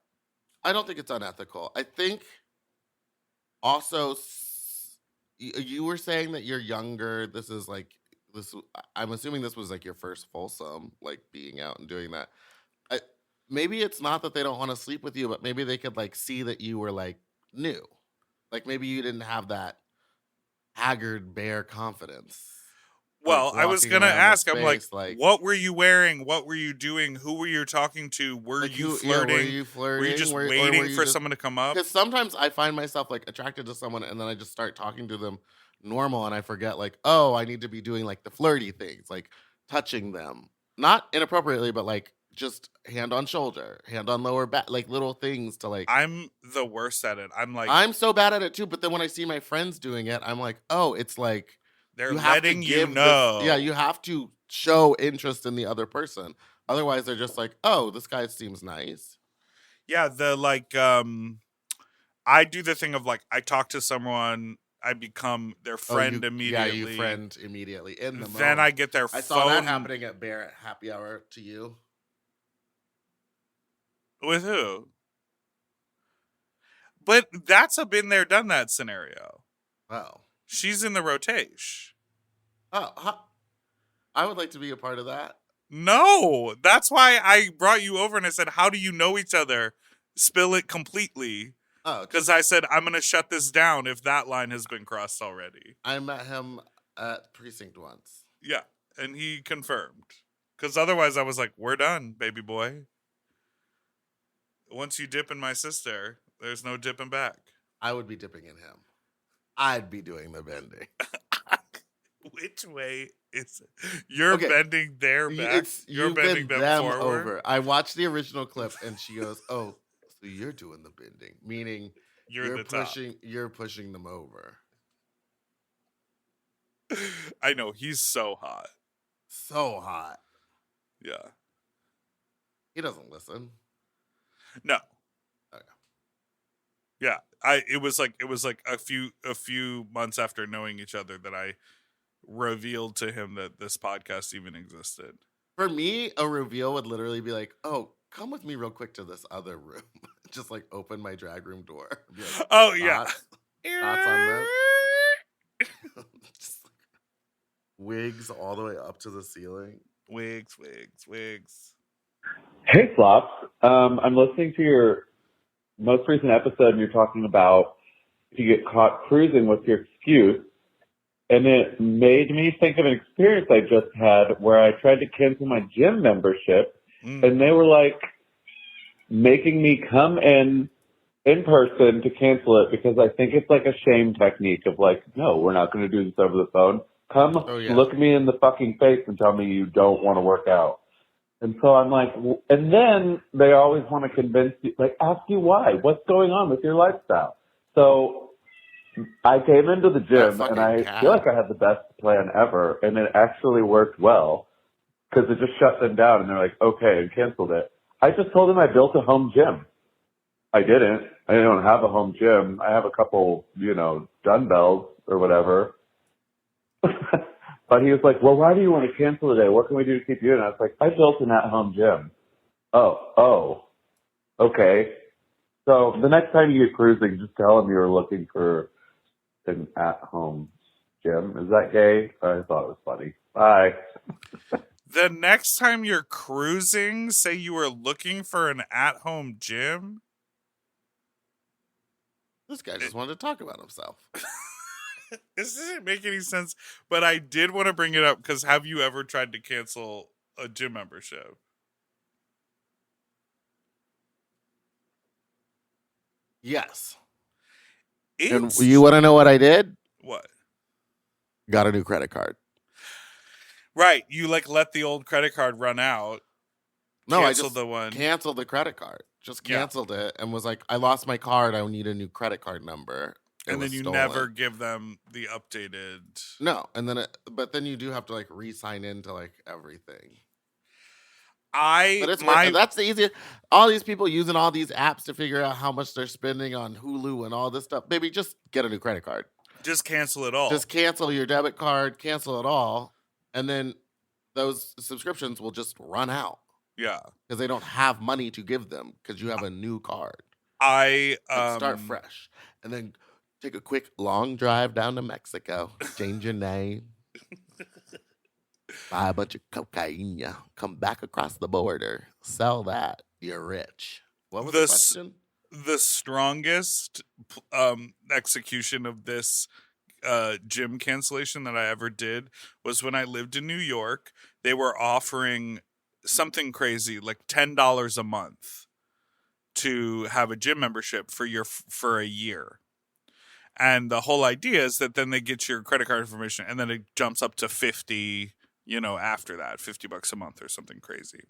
I don't think it's unethical. I think also you were saying that you're younger. This is like this. I'm assuming this was like your first Folsom, like being out and doing that. Maybe it's not that they don't want to sleep with you, but maybe they could like see that you were like new. Like maybe you didn't have that haggard bear confidence. Well, like I was gonna ask. I'm like, what were you wearing? What were you doing? Who were you talking to? Were you flirting? Were you flirting? Were you just waiting for someone to come up? Because sometimes I find myself like attracted to someone, and then I just start talking to them normal, and I forget like, oh, I need to be doing like the flirty things, like touching them, not inappropriately, but like just hand on shoulder, hand on lower back, like little things to like. I'm the worst at it. I'm like, I'm so bad at it too, but then when I see my friends doing it, I'm like, oh, it's like they're you have to letting you give know. yeah, you have to show interest in the other person. Otherwise, they're just like, oh, this guy seems nice. Yeah, the like I do the thing of like I talk to someone, I become their friend immediately. Yeah, you friend immediately in the Then moment. I get their I phone. saw that happening at Barrett Happy Hour to you. With who? But that's a been there, done that scenario. Oh. She's in the rotation. Oh, I would like to be a part of that. No, that's why I brought you over and I said, how do you know each other? Spill it completely. Oh, because I said, I'm going to shut this down if that line has been crossed already. I met him at Precinct once. Yeah, and he confirmed. Because otherwise I was like, we're done, baby boy. Once you dip in my sister, there's no dipping back. I would be dipping in him. I'd be doing the bending. Which way is it? You're bending their back. You're bending them forward. Over. I watched the original clip and she goes, "Oh, so you're doing the bending," meaning you're pushing them over. I know, he's so hot. So hot. Yeah. He doesn't listen. No. Okay. Yeah. It was like a few months after knowing each other that I revealed to him that this podcast even existed. For me, a reveal would literally be like, "Oh, come with me real quick to this other room." Just like open my drag room door. Like, oh yeah. Thoughts on this? Just like, wigs all the way up to the ceiling. Wigs. Hey, Flops. I'm listening to your most recent episode, and you're talking about if you get caught cruising, what's your excuse? And it made me think of an experience I just had where I tried to cancel my gym membership, and they were like making me come in person to cancel it because I think it's like a shame technique of like, no, we're not going to do this over the phone. Come look me in the fucking face and tell me you don't want to work out. And so I'm like, and then they always want to convince you, like, ask you why. What's going on with your lifestyle? So I came into the gym, and I feel like I had the best plan ever, and it actually worked well because it just shut them down, and they're like, okay, and canceled it. I just told them I built a home gym. I didn't. I don't have a home gym. I have a couple, dumbbells or whatever. But he was like, well, why do you want to cancel today? What can we do to keep you in? I was like, I built an at-home gym. Oh, okay. So the next time you get cruising, just tell them you're looking for an at-home gym. Is that gay? I thought it was funny. Bye. The next time you're cruising, say you were looking for an at-home gym? This guy just wanted to talk about himself. This doesn't make any sense, but I did want to bring it up because have you ever tried to cancel a gym membership? Yes. And you want to know what I did? What? Got a new credit card. Right. You let the old credit card run out. No, I just canceled the credit card. Just canceled it and was like, I lost my card. I need a new credit card number. And then you never give them the updated. No, and then but then you do have to re-sign into everything. That's the easiest. All these people using all these apps to figure out how much they're spending on Hulu and all this stuff. Baby, just get a new credit card. Just cancel it all. Just cancel your debit card, cancel it all, and then those subscriptions will just run out. Yeah, because they don't have money to give them because you have a new card. Start fresh, and then take a quick long drive down to Mexico, change your name, buy a bunch of cocaine, come back across the border, sell that. You're rich. What was the question? The strongest execution of this gym cancellation that I ever did was when I lived in New York. They were offering something crazy, like $10 a month to have a gym membership for a year. And the whole idea is that then they get your credit card information and then it jumps up to 50, after that, $50 a month or something crazy.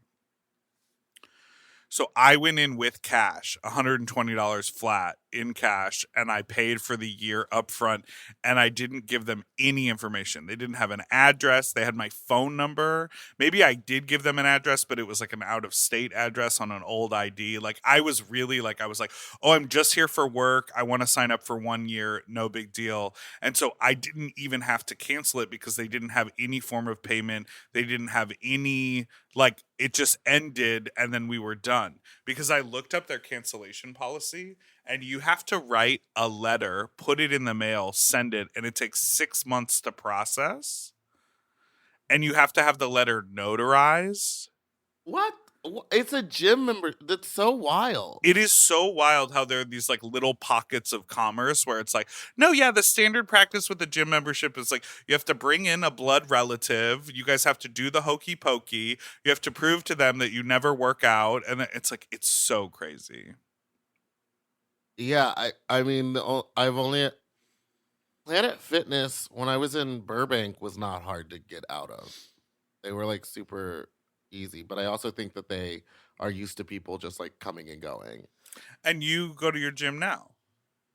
So I went in with cash, $120 flat in cash, and I paid for the year up front, and I didn't give them any information. They didn't have an address. They had my phone number. Maybe I did give them an address, but it was like an out-of-state address on an old ID. Like, I was really like, oh, I'm just here for work. I want to sign up for 1 year. No big deal. And so I didn't even have to cancel it because they didn't have any form of payment. They didn't have any, like, it just ended and then we were done. Because I looked up their cancellation policy, and you have to write a letter, put it in the mail, send it, and it takes 6 months to process. And you have to have the letter notarized. What? It's a gym member. That's so wild. It is so wild how there are these like little pockets of commerce where it's like, no, yeah, the standard practice with the gym membership is like you have to bring in a blood relative. You guys have to do the hokey pokey. You have to prove to them that you never work out. And it's like, it's so crazy. Yeah, I mean, I've only Planet Fitness when I was in Burbank was not hard to get out of. They were like super easy, but I also think that they are used to people just like coming and going. And you go to your gym now.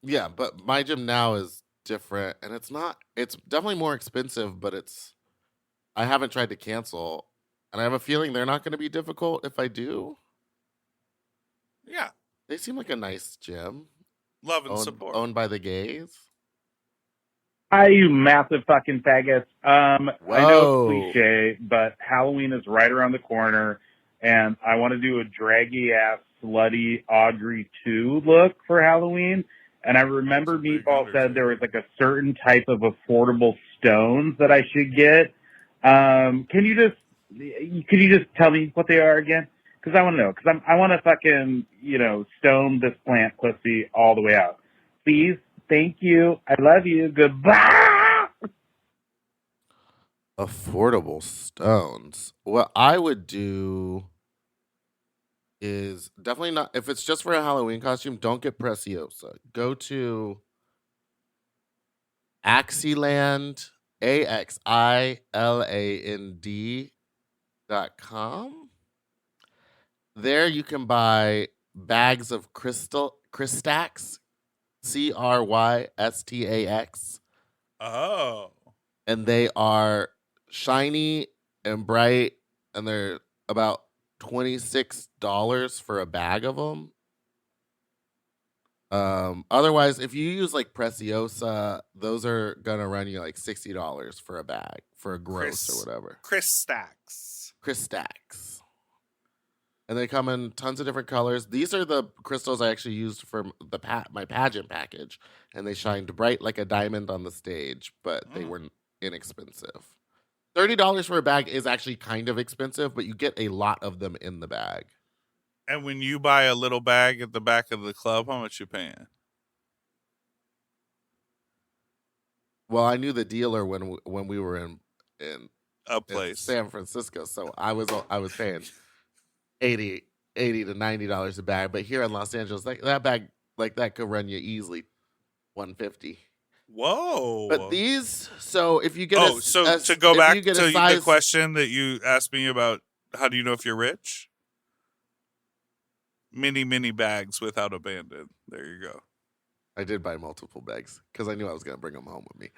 Yeah, but my gym now is different, and it's definitely more expensive, but I haven't tried to cancel, and I have a feeling they're not going to be difficult if I do. Yeah. They seem like a nice gym. Love and support. Owned by the gays. Hi, you massive fucking faggots. I know Whoa. it's cliche, but Halloween is right around the corner, and I want to do a draggy-ass, slutty Audrey 2 look for Halloween. And I remember Meatball said there was like a certain type of affordable stones that I should get. Could you just tell me what they are again? Because I want to know. Because I want to fucking, stone this plant pussy all the way out. Please. Thank you. I love you. Goodbye. Affordable stones. What I would do is definitely not, if it's just for a Halloween costume, don't get Preciosa. Go to Axiland, AXILAND.com. There you can buy bags of Crystax, CRYSTAX. Oh. And they are shiny and bright, and they're about $26 for a bag of them. Otherwise, if you use like Preciosa, those are gonna run you like $60 for a bag for a gross or whatever. Crystax. And they come in tons of different colors. These are the crystals I actually used for my pageant package, and they shined bright like a diamond on the stage, but they were inexpensive. $30 for a bag is actually kind of expensive, but you get a lot of them in the bag. And when you buy a little bag at the back of the club, how much you paying? Well, I knew the dealer when we were in a place in San Francisco, so I was paying $80 to $90 a bag. But here in Los Angeles, that bag like that could run you easily $150. Whoa! But these, so if you get to go back to the question that you asked me about, how do you know if you're rich? Mini bags without abandon. There you go. I did buy multiple bags because I knew I was going to bring them home with me.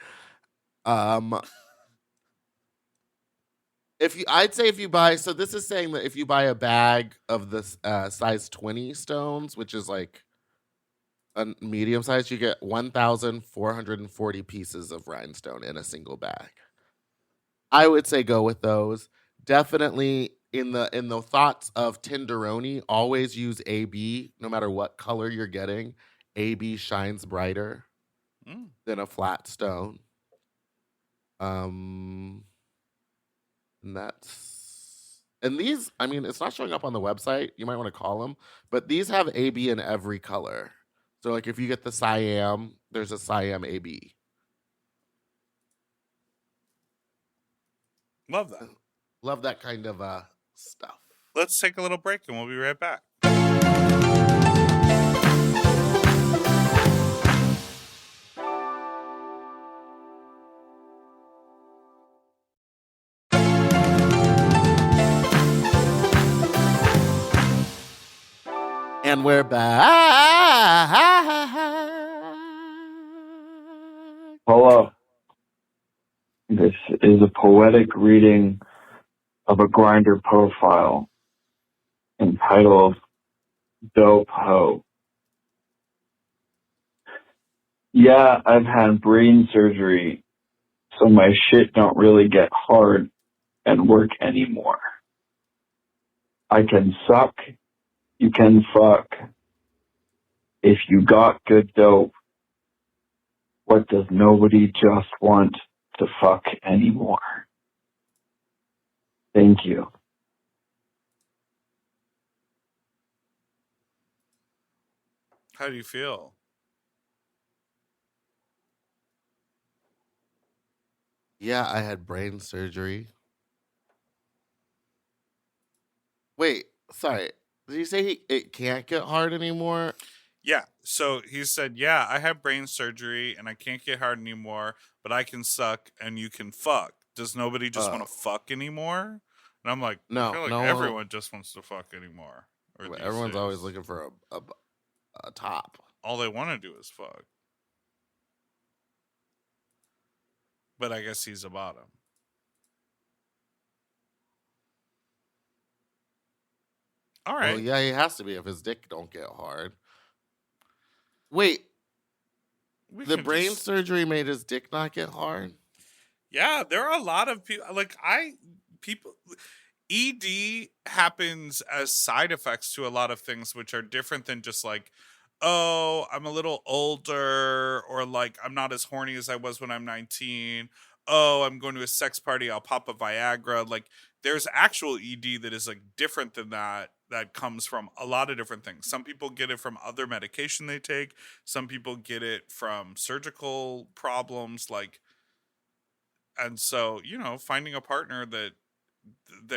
I'd say if you buy, so this is saying that if you buy a bag of this size 20 stones, which is like a medium size, you get 1,440 pieces of rhinestone in a single bag. I would say go with those. Definitely in the thoughts of Tenderoni, always use AB no matter what color you're getting. AB shines brighter than a flat stone. And these, I mean, it's not showing up on the website. You might want to call them, but these have AB in every color. So like if you get the Siam, there's a Siam AB. Love that. Love that kind of stuff. Let's take a little break and we'll be right back. And we're back. Hello. This is a poetic reading of a Grinder profile entitled Dope Ho. Yeah, I've had brain surgery, so my shit don't really get hard and work anymore. I can suck, you can fuck. If you got good dope, what does nobody just want to fuck anymore? Thank you. How do you feel? Yeah, I had brain surgery. Wait, sorry. Did you say it can't get hard anymore? Yeah. So he said, yeah, I have brain surgery and I can't get hard anymore, but I can suck and you can fuck. Does nobody just want to fuck anymore? And I'm like, No, I feel like no. everyone just wants to fuck anymore. Or Everyone's always looking for a top. all they want to do is fuck. But I guess he's a bottom. All right. Well, yeah, he has to be if his dick don't get hard. Wait, the brain surgery made his dick not get hard? Yeah, there are a lot of people ED happens as side effects to a lot of things which are different than just like, oh, I'm a little older, or like I'm not as horny as I was when I'm 19. Oh, I'm going to a sex party, I'll pop a Viagra. Like there's actual ED that is like different than that comes from a lot of different things. Some people get it from other medication they take. Some people get it from surgical problems, like, and so, you know, finding a partner that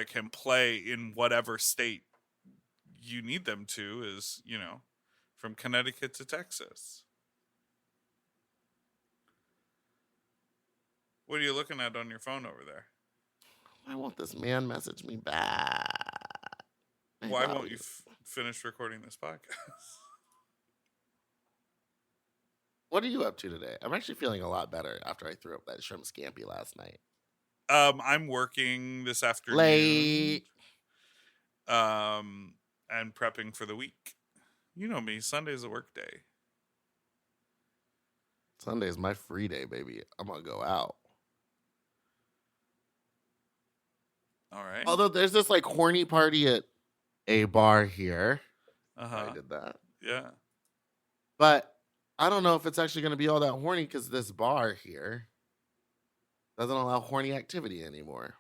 can play in whatever state you need them to is, you know, from Connecticut to Texas. What are you looking at on your phone over there? Why won't this man message me back? Why won't you finish recording this podcast? What are you up to today? I'm actually feeling a lot better after I threw up that shrimp scampi last night. I'm working this afternoon. Late. And prepping for the week. You know me, Sunday's a work day. Sunday's my free day, baby. I'm gonna go out. All right. Although there's this like horny party at a bar here. Uh-huh. I did that. Yeah. But I don't know if it's actually going to be all that horny because this bar here doesn't allow horny activity anymore.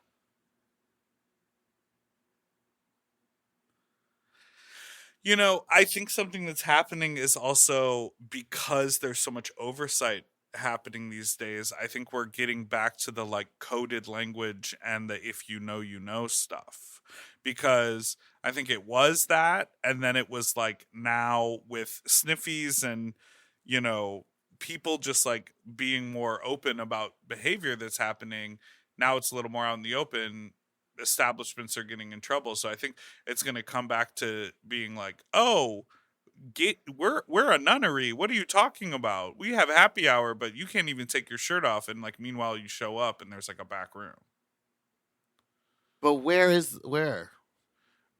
You know, I think something that's happening is also because there's so much oversight happening these days. I think we're getting back to the like coded language and the if you know stuff, because I think it was that, and then it was like now with sniffies and, you know, people just like being more open about behavior that's happening. Now it's a little more out in the open. Establishments are getting in trouble. So I think it's going to come back to being like, oh, we're a nunnery. What are you talking about? We have happy hour, but you can't even take your shirt off. And like, meanwhile you show up and there's like a back room. But where?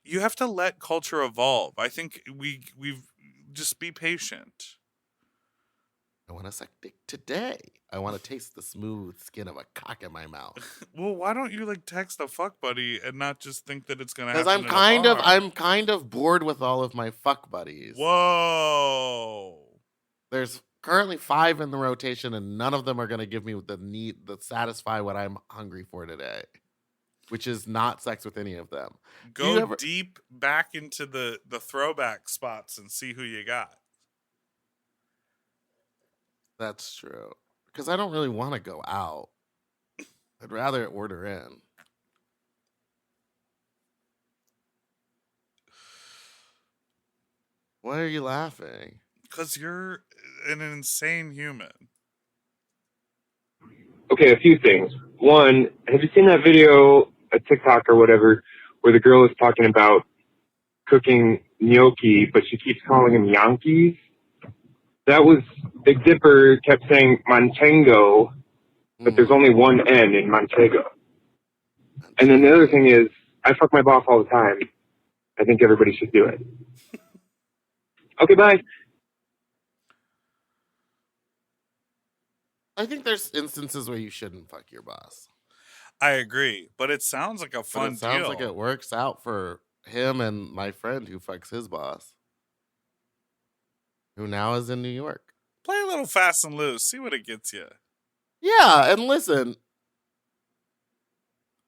You have to let culture evolve. I think we've just be patient. I want to suck dick today. I want to taste the smooth skin of a cock in my mouth. Well, why don't you like text a fuck buddy and not just think that it's gonna happen? Because I'm kind of bored with all of my fuck buddies. Whoa. There's currently 5 in the rotation, and none of them are gonna give me the satisfy what I'm hungry for today, which is not sex with any of them. Go deep back into the throwback spots and see who you got. That's true. Because I don't really want to go out. I'd rather order in. Why are you laughing? Because you're an insane human. Okay, a few things. One, have you seen that video, a TikTok or whatever, where the girl is talking about cooking gnocchi, but she keeps calling him Yankees. That was, Big Dipper kept saying Manchego, but there's only one N in Manchego. And then the other thing is, I fuck my boss all the time. I think everybody should do it. Okay, bye. I think there's instances where you shouldn't fuck your boss. I agree, but it sounds like a fun It sounds deal. like it works out for him and my friend who fucks his boss, who now is in New York. Play a little fast and loose. See what it gets you. Yeah, and listen,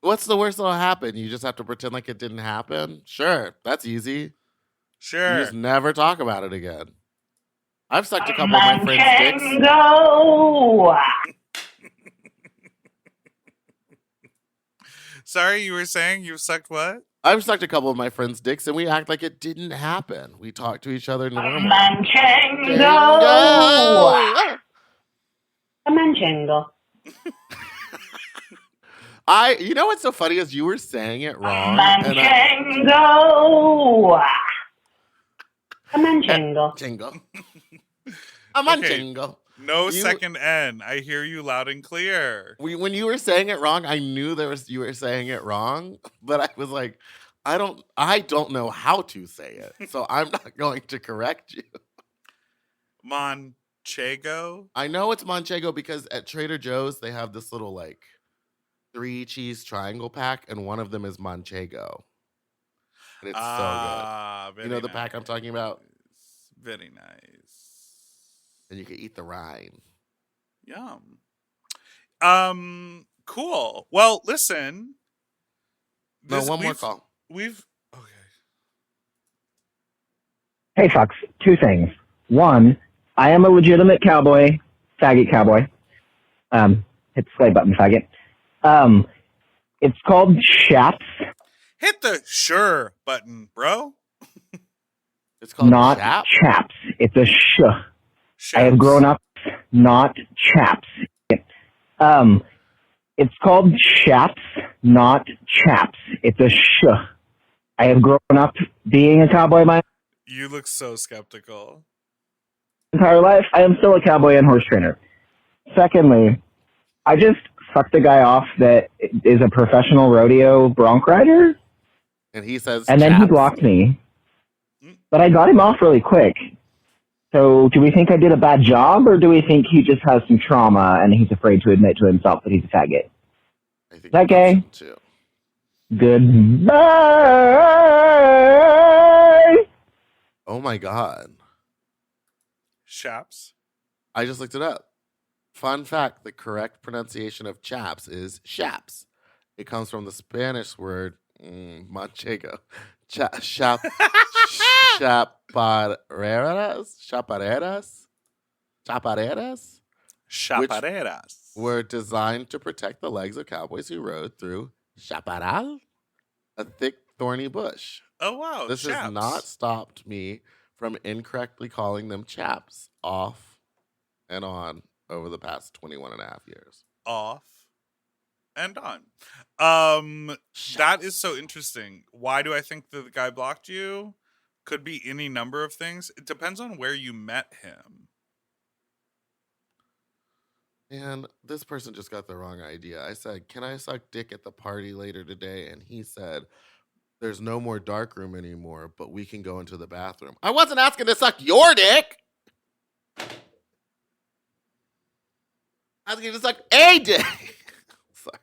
what's the worst that'll happen? You just have to pretend like it didn't happen? Sure, that's easy. Sure. You just never talk about it again. I've sucked a couple of my friends' dicks. Sorry, you were saying you sucked what? I've sucked a couple of my friends' dicks, and we act like it didn't happen. We talk to each other normally. Manchego. You know what's so funny is you were saying it wrong. Manchego. A manchingo. No second N. I hear you loud and clear. When you were saying it wrong, I knew you were saying it wrong, but I was like, I don't know how to say it, so I'm not going to correct you. Manchego? I know it's Manchego because at Trader Joe's they have this little like 3 cheese triangle pack, and one of them is Manchego. And it's so good. You know the pack I'm talking about? Very nice. And you can eat the rind. Yum. Cool. Well, listen. One more call. Hey, Fox. 2 things. 1, I am a legitimate cowboy, faggot cowboy. Hit the play button, faggot. It's called Chaps. Hit the sure button, bro. It's called not chaps. It's a sh. I have grown up, not chaps. It's called Chaps, not chaps. It's a sh. I have grown up being a cowboy my You look so skeptical. entire life. I am still a cowboy and horse trainer. Secondly, I just fucked a guy off that is a professional rodeo bronc rider. And he says And then he blocked me. But I got him off really quick. So do we think I did a bad job, or do we think he just has some trauma and he's afraid to admit to himself that he's a faggot? Is that gay? Goodbye. Oh my God. Chaps? I just looked it up. Fun fact, the correct pronunciation of chaps is chaps. It comes from the Spanish word manchego. Chapareras. Were designed to protect the legs of cowboys who rode through chaparral, a thick, thorny bush. Oh, wow. This chaps. has not stopped me from incorrectly calling them chaps off and on over the past 21 and a half years. Off and on. That is so interesting. Why do I think that the guy blocked you? Could be any number of things. It depends on where you met him. And this person just got the wrong idea. I said, can I suck dick at the party later today? And he said, there's no more dark room anymore, but we can go into the bathroom. I wasn't asking to suck your dick. I was going to suck a dick. Sorry.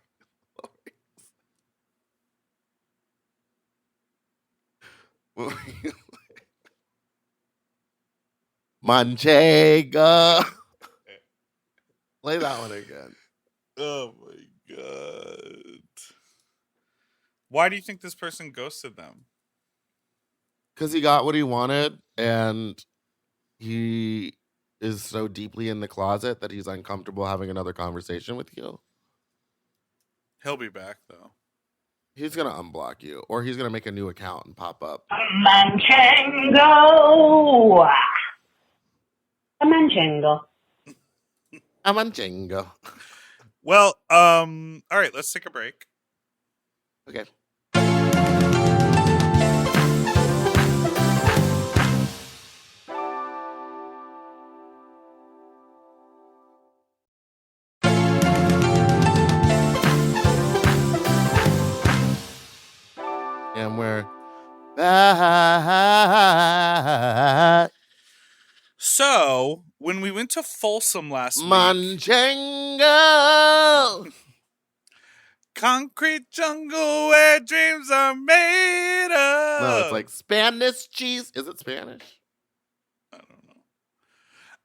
Manchego. Play that one again. Oh my God. Why do you think this person ghosted them? Because he got what he wanted, and he is so deeply in the closet that he's uncomfortable having another conversation with you. He'll be back, though. He's going to unblock you, or he's going to make a new account and pop up. Manchego. A manchego. A manchego. Well, all right, let's take a break. Okay. So, when we went to Folsom last week... Manchego! Concrete jungle where dreams are made of. No, it's like Spanish cheese. Is it Spanish?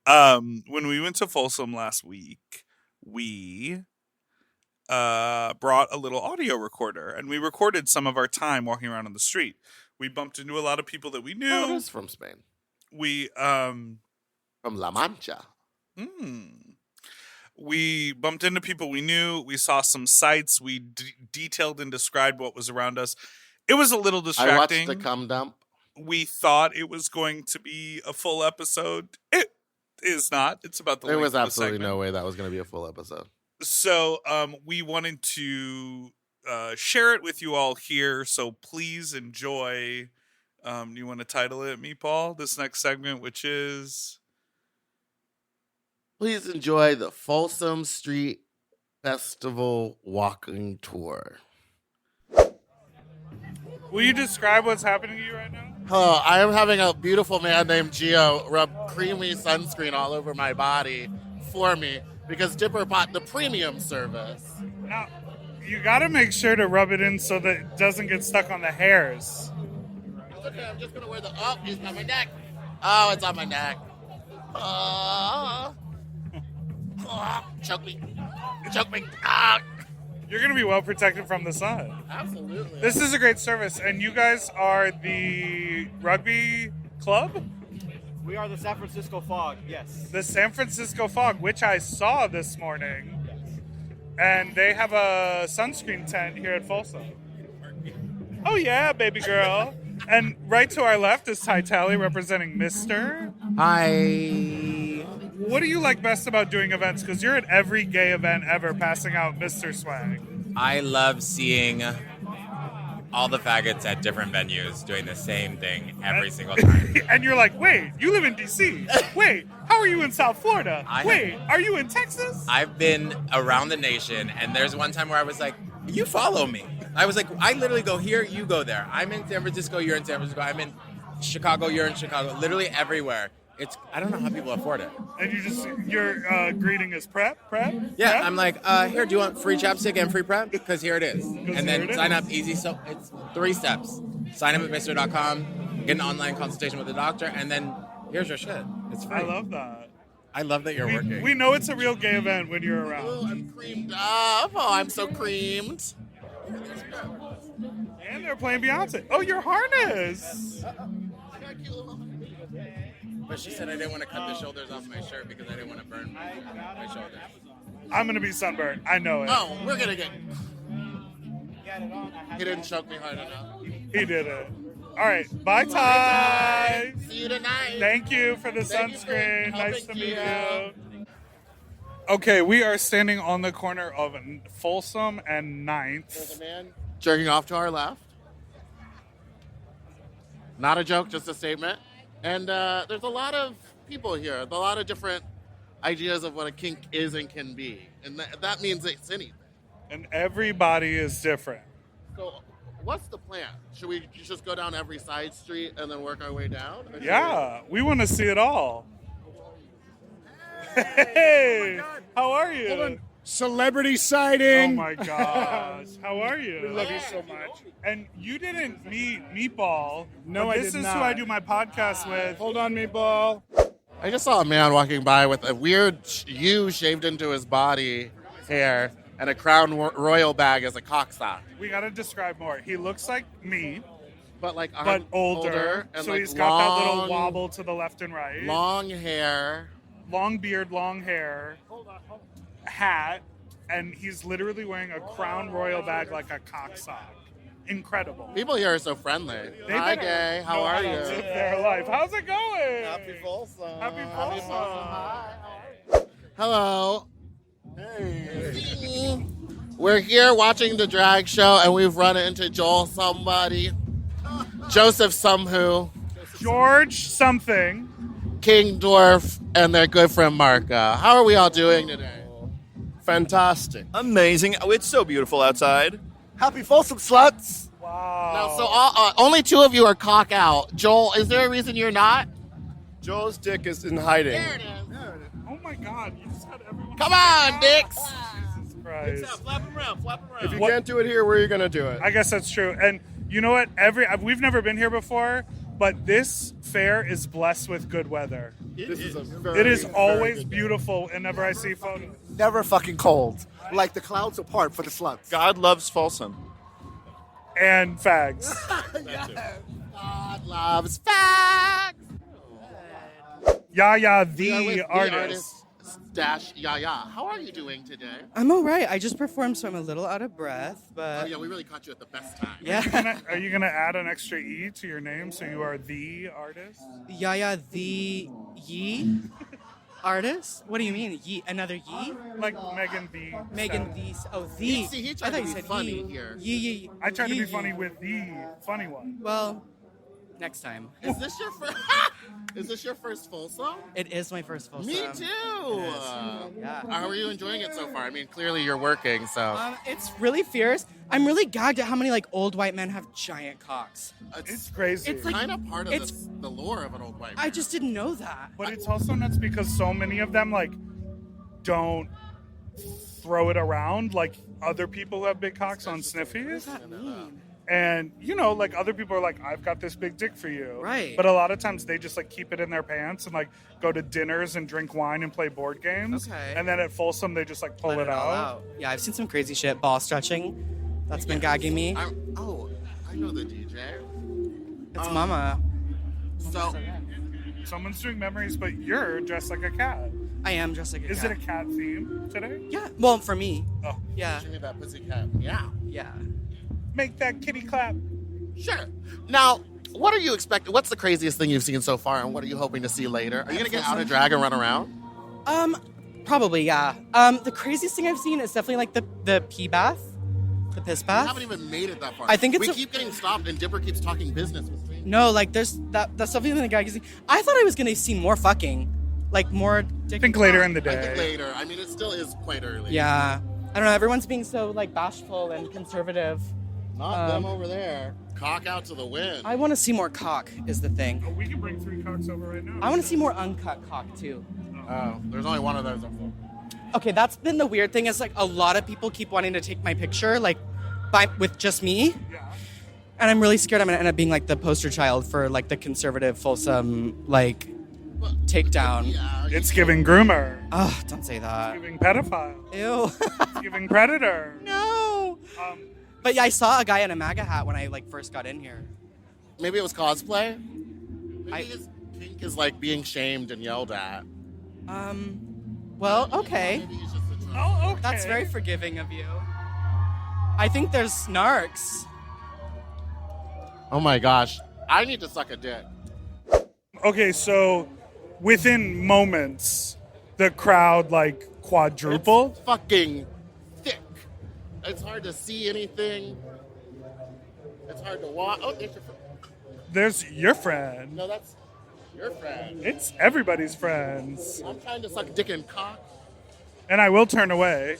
When we went to Folsom last week, we brought a little audio recorder, and we recorded some of our time walking around on the street. We bumped into a lot of people that we knew. Oh, it is from Spain. We from La Mancha. We bumped into people we knew. We saw some sights. We detailed and described what was around us. It was a little distracting. I watched the cum dump. We thought it was going to be a full episode. It is not. It's about the There length was of the absolutely segment. no way that was going to be a full episode. So we wanted to share it with you all here. So please enjoy. You want to title it, Meatball? This next segment, which is... Please enjoy the Folsom Street Festival walking tour. Will you describe what's happening to you right now? Oh, I am having a beautiful man named Gio rub creamy sunscreen all over my body for me because Dipper bought the premium service. Now, you got to make sure to rub it in so that it doesn't get stuck on the hairs. Okay, I'm just going to wear the... Oh, it's on my neck. Oh, it's on my neck. Choke me. Choke me. You're going to be well protected from the sun. Absolutely. This is a great service. And you guys are the rugby club? We are the San Francisco Fog, yes. The San Francisco Fog, which I saw this morning. And they have a sunscreen tent here at Folsom. Oh, yeah, baby girl. And right to our left is Ty Talley representing Mr. Hi. What do you like best about doing events? Because you're at every gay event ever passing out Mr. Swag. I love seeing all the faggots at different venues doing the same thing every single time. And you're like, wait, you live in D.C. Wait, how are you in South Florida? Wait, are you in Texas? I've been around the nation, and there's one time where I was like, you follow me. I was like, I literally go here, you go there. I'm in San Francisco, you're in San Francisco. I'm in Chicago, you're in Chicago. Literally everywhere. I don't know how people afford it. And your greeting is prep? Yeah, Prep? I'm like, here, do you want free chapstick and free prep? Because here it is. And then sign up easy. So it's 3 steps. Sign up at Mr.com, get an online consultation with the doctor, and then here's your shit. It's free. I love that. I love that you're working. We know it's a real gay event when you're around. Oh, I'm creamed up. Oh, I'm so creamed. And they're playing Beyonce. Oh, your harness. But she said I didn't want to cut the shoulders off my shirt because I didn't want to burn my shoulders. I'm going to be sunburned. I know it. Oh, we're going to get... He didn't choke me hard enough. He did it. All right. Bye, Ty. See you tonight. Thank you for the sunscreen. Nice to meet you. Okay, we are standing on the corner of Folsom and 9th. There's a man jerking off to our left. Not a joke, just a statement. And there's a lot of people here, a lot of different ideas of what a kink is and can be. And that means it's anything. And everybody is different. So what's the plan? Should we just go down every side street and then work our way down? Yeah, we want to see it all. Hey, how are you? Hold on. Celebrity sighting. Oh my gosh. How are you? We love you so much. And you didn't meet Meatball. No, but I this did is not. who I do my podcast with. Hold on, Meatball. I just saw a man walking by with a weird U shaved into his body hair and a Crown Royal bag as a cock sock. We got to describe more. He looks like me, but older. and so like he's got that little long- wobble to the left and right. Long hair. Long beard, long hair. Hat. And he's literally wearing a Crown Royal bag like a cock sock. Incredible. People here are so friendly. Hi, gay. How are you? Live their life. How's it going? Happy Folsom. Happy Folsom. Hello. Hey. We're here watching the drag show, and we've run into Joel somebody, Joseph Somewho, George something, Kingdorf, and their good friend Marco. How are we all doing today? Fantastic. Amazing. Oh, it's so beautiful outside. Happy Folsom sluts. Wow. Now, so only 2 of you are cock out. Joel, is there a reason you're not? Joel's dick is in hiding. There it is. Oh my God! You just had everyone. Come on, Dix. Jesus Christ. Flap him around. Flap him around. If you can't do it here, where are you going to do it? I guess that's true. And you know what? We've never been here before, but this fair is blessed with good weather. It is It is always beautiful whenever I see photos. Never fucking cold. Like the clouds apart for the sluts. God loves Folsom. And fags. God loves facts. Yaya, We are with the artist. Dash Yaya. How are you doing today? I'm all right. I just performed, so I'm a little out of breath, Oh but yeah, we really caught you at the best time. yeah. Are you gonna add an extra E to your name so you are the artist? Yaya, the Yee artist? What do you mean? Yee? Another Yee? Like Megan the. Megan the. Oh, the. See, he I tried thought to you be said funny Yee. here. Yee. I tried to Yee, be funny yee. with the funny one. Well, next time. Is this your first? Is this your first full song? It is my first full Me song. too. Yeah. How are you enjoying it so far? I mean, clearly you're working, so. It's really fierce. I'm really gagged at how many like old white men have giant cocks. It's crazy. It's like kind of part of it's- the lore of an old white man. I just didn't know that. But it's also nuts because so many of them like don't throw it around like other people who have big cocks on sniffies. What does that mean? And you know, like other people are like, I've got this big dick for you. Right. But a lot of times they just like keep it in their pants and like go to dinners and drink wine and play board games. Okay. And then at Folsom they just like pull Let it all out. Yeah, I've seen some crazy shit. Ball stretching. That's been gagging me. I know the DJ. It's Mama. So, someone's doing memories, but you're dressed like a cat. I am dressed like a Is cat. it a cat theme today? Yeah. Well, for me. Oh. Yeah. Give me that pussycat. Yeah. Yeah. Make that kitty clap. Sure. Now, what are you expecting? What's the craziest thing you've seen so far, and what are you hoping to see later? Are you gonna get out of drag and run around? Probably, yeah. The craziest thing I've seen is definitely like the pee bath. The piss We bath. haven't even made it that far. I think it's we a- keep getting stopped, and Dipper keeps talking business with me. No, like there's that's something in the guy. I thought I was gonna see more fucking, like more. Dick. I think later in the I think day. later. I mean, it still is quite early. Yeah, I don't know. Everyone's being so like bashful and conservative. Not them over there. Cock out to the wind. I want to see more cock. Is the thing. We can bring 3 cocks over right now. I want to see more uncut cock too. Oh, there's only one of those up there. Okay, that's been the weird thing. Is like a lot of people keep wanting to take my picture, like with just me. Yeah. And I'm really scared I'm gonna end up being like the poster child for like the conservative Folsom like takedown. It's giving groomer. Oh, don't say that. It's giving pedophile. Ew. It's giving predator. No. But yeah, I saw a guy in a MAGA hat when I like first got in here. Maybe it was cosplay. Maybe his kink is like being shamed and yelled at. Well, okay. Oh, okay. That's very forgiving of you. I think there's snarks. Oh my gosh, I need to suck a dick. Okay, so within moments, the crowd like quadrupled. It's fucking thick. It's hard to see anything. It's hard to walk. Oh, there's your friend. There's your friend. No, that's your friend. It's everybody's friends. I'm trying to suck dick and cock. And I will turn away.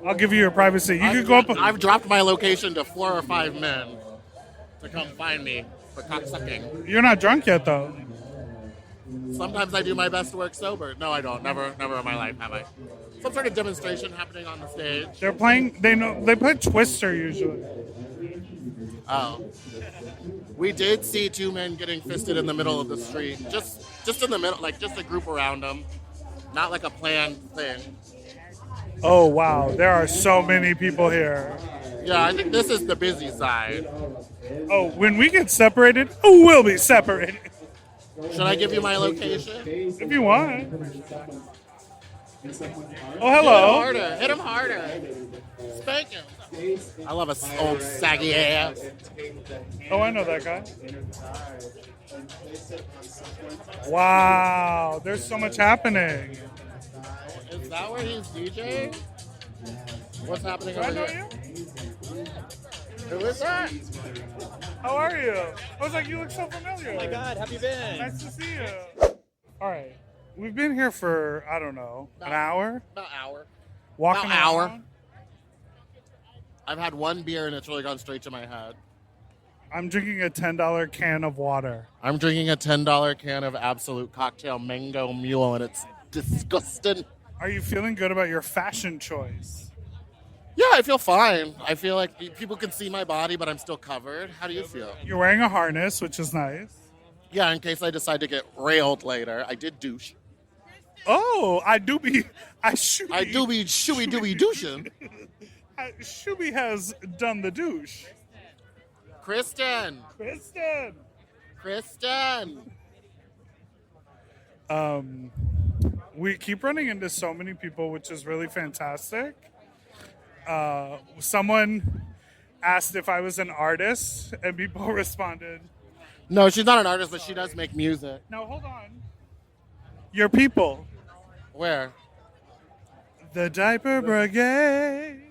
I'll give you your privacy. You could go up. I've dropped my location to 4 or 5 men to come find me for cock sucking. You're not drunk yet, though. Sometimes I do my best to work sober. No, I don't. Never in my life have I. Some sort of demonstration happening on the stage. They're playing. They play Twister usually. Oh. We did see 2 men getting fisted in the middle of the street. Just in the middle, like just a group around them. Not like a planned thing. Oh wow, there are so many people here. Yeah, I think this is the busy side. Oh, when we get separated, we'll be separated. Should I give you my location? If you want. Oh, hello. Hit him harder. Spank him. I love a old saggy ass. Oh, I know that guy. Wow, there's so much happening. Is that where he's DJing? What's happening Do I over know here? Who is that? How are you? I was like, you look so familiar. Oh my God, have you been? Nice to see you. All right, we've been here for I don't know an hour. About an hour. Walking About an hour. around. I've had 1 beer and it's really gone straight to my head. I'm drinking a $10 can of water. I'm drinking a $10 can of Absolute Cocktail Mango Mule, and it's disgusting. Are you feeling good about your fashion choice? Yeah, I feel fine. I feel like people can see my body, but I'm still covered. How do you feel? You're wearing a harness, which is nice. Yeah, in case I decide to get railed later. I did douche. Oh, I do be shooey dooey douching. Shuby has done the douche. Kristen. We keep running into so many people, which is really fantastic. Someone asked if I was an artist, and people responded, No, she's not an artist, but she does make music. "No, hold on. Your people." Where? The Diaper Brigade.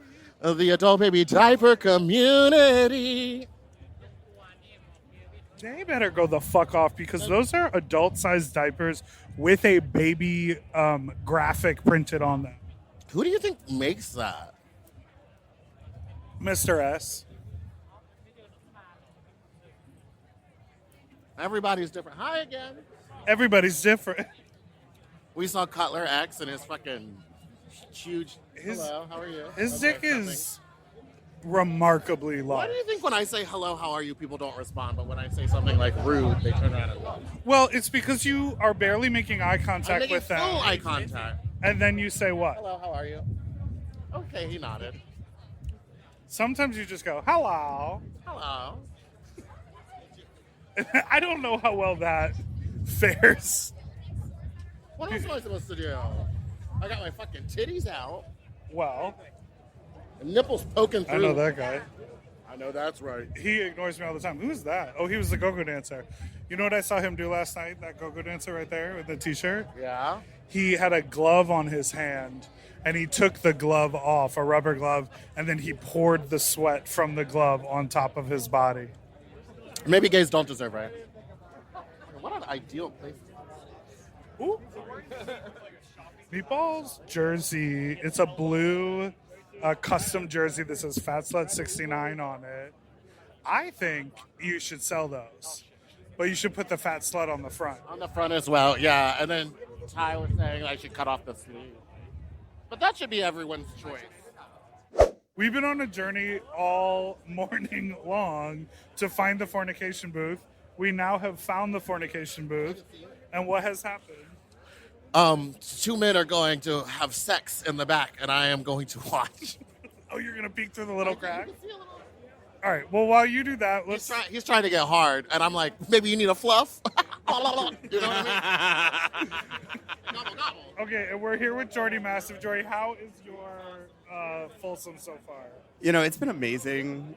The adult baby diaper community. They better go the fuck off, because those are adult-sized diapers with a baby graphic printed on them. Who do you think makes that? Mr. S. Everybody's different. Hi again. Everybody's different. We saw Cutler X and his fucking huge. Hello, how are you? His Okay, dick is remarkably Why large. do you think when I say hello, how are you, people don't respond, but when I say something like rude, they turn around and look? Well, it's because you are barely making eye I'm contact making with them. full eye contact. And then you say what? Hello, how are you? Okay, he nodded. Sometimes you just go, hello. Hello. I don't know how well that fares. What else am I supposed to do? I got my fucking titties out. Well. And nipples poking through. I know that guy. I know that's right. He ignores me all the time. Who's that? Oh, he was the go-go dancer. You know what I saw him do last night? That go-go dancer right there with the t-shirt? Yeah. He had a glove on his hand, and he took the glove off, a rubber glove, and then he poured the sweat from the glove on top of his body. Maybe gays don't deserve right. What an ideal place. Ooh. Meatball's jersey. It's a blue custom jersey that says Fat Slut 69 on it. I think you should sell those. But you should put the Fat Slut on the front. On the front as well, yeah. And then Ty was saying I should cut off the sleeve. But that should be everyone's choice. We've been on a journey all morning long to find the fornication booth. We now have found the fornication booth. And what has happened? Two men are going to have sex in the back, and I am going to watch. Oh, you're going to peek through the little crack? All right, well, while you do that, He's trying to get hard, and I'm like, maybe you need a fluff? You know what I mean? Okay, and we're here with Jordy Massive. Jordy, how is your Folsom so far? You know, it's been amazing.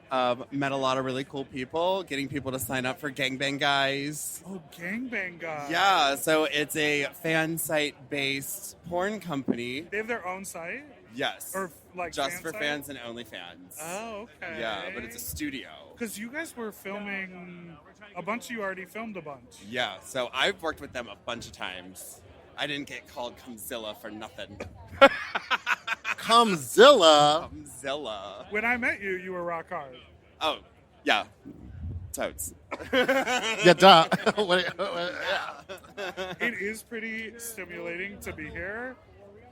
Met a lot of really cool people, getting people to sign up for Gangbang Guys. Oh, Gangbang Guys. Yeah, so it's a fan site-based porn company. They have their own site? Yes. Or like just fan for site? fans and only fans. Oh, okay. Yeah, but it's a studio. Because you guys were filming a bunch. You already filmed a bunch. Yeah, so I've worked with them a bunch of times. I didn't get called Cumzilla for nothing. Cumzilla? Cumzilla. When I met you, you were rock hard. Oh, yeah. Totes. Yeah, duh. It is pretty stimulating to be here.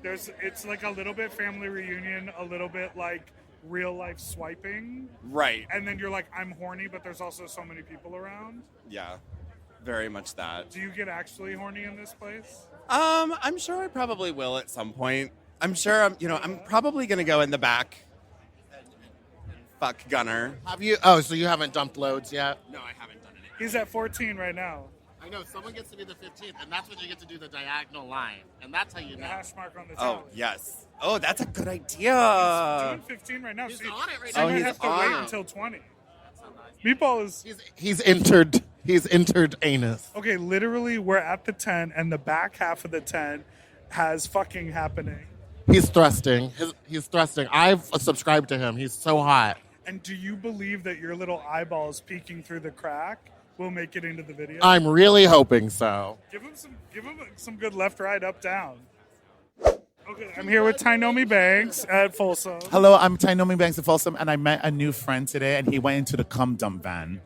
It's like a little bit family reunion, a little bit like real life swiping. Right. And then you're like, I'm horny, but there's also so many people around. Yeah, very much that. Do you get actually horny in this place? I'm sure I probably will at some point. I'm sure I'm probably gonna go in the back. Fuck Gunner. Have you? Oh, so you haven't dumped loads yet? No, I haven't done it. He's at 14 right now. I know, someone gets to be the 15th, and that's when you get to do the diagonal line. And that's how you know. The hash mark on the Oh, tally. yes. Oh, that's a good idea. He's doing 15 right now. He's See, on it right so now. you might He's have to on wait it. until 20. Meatball is... He's entered anus. Okay, literally, we're at the tent, and the back half of the tent has fucking happening. He's thrusting. He's thrusting. I've subscribed to him. He's so hot. And do you believe that your little eyeballs peeking through the crack will make it into the video? I'm really hoping so. Give him some good left, right, up, down. Okay, I'm here with Tynomi Banks at Folsom. Hello, I'm Tynomi Banks of Folsom, and I met a new friend today, and he went into the cum dump van.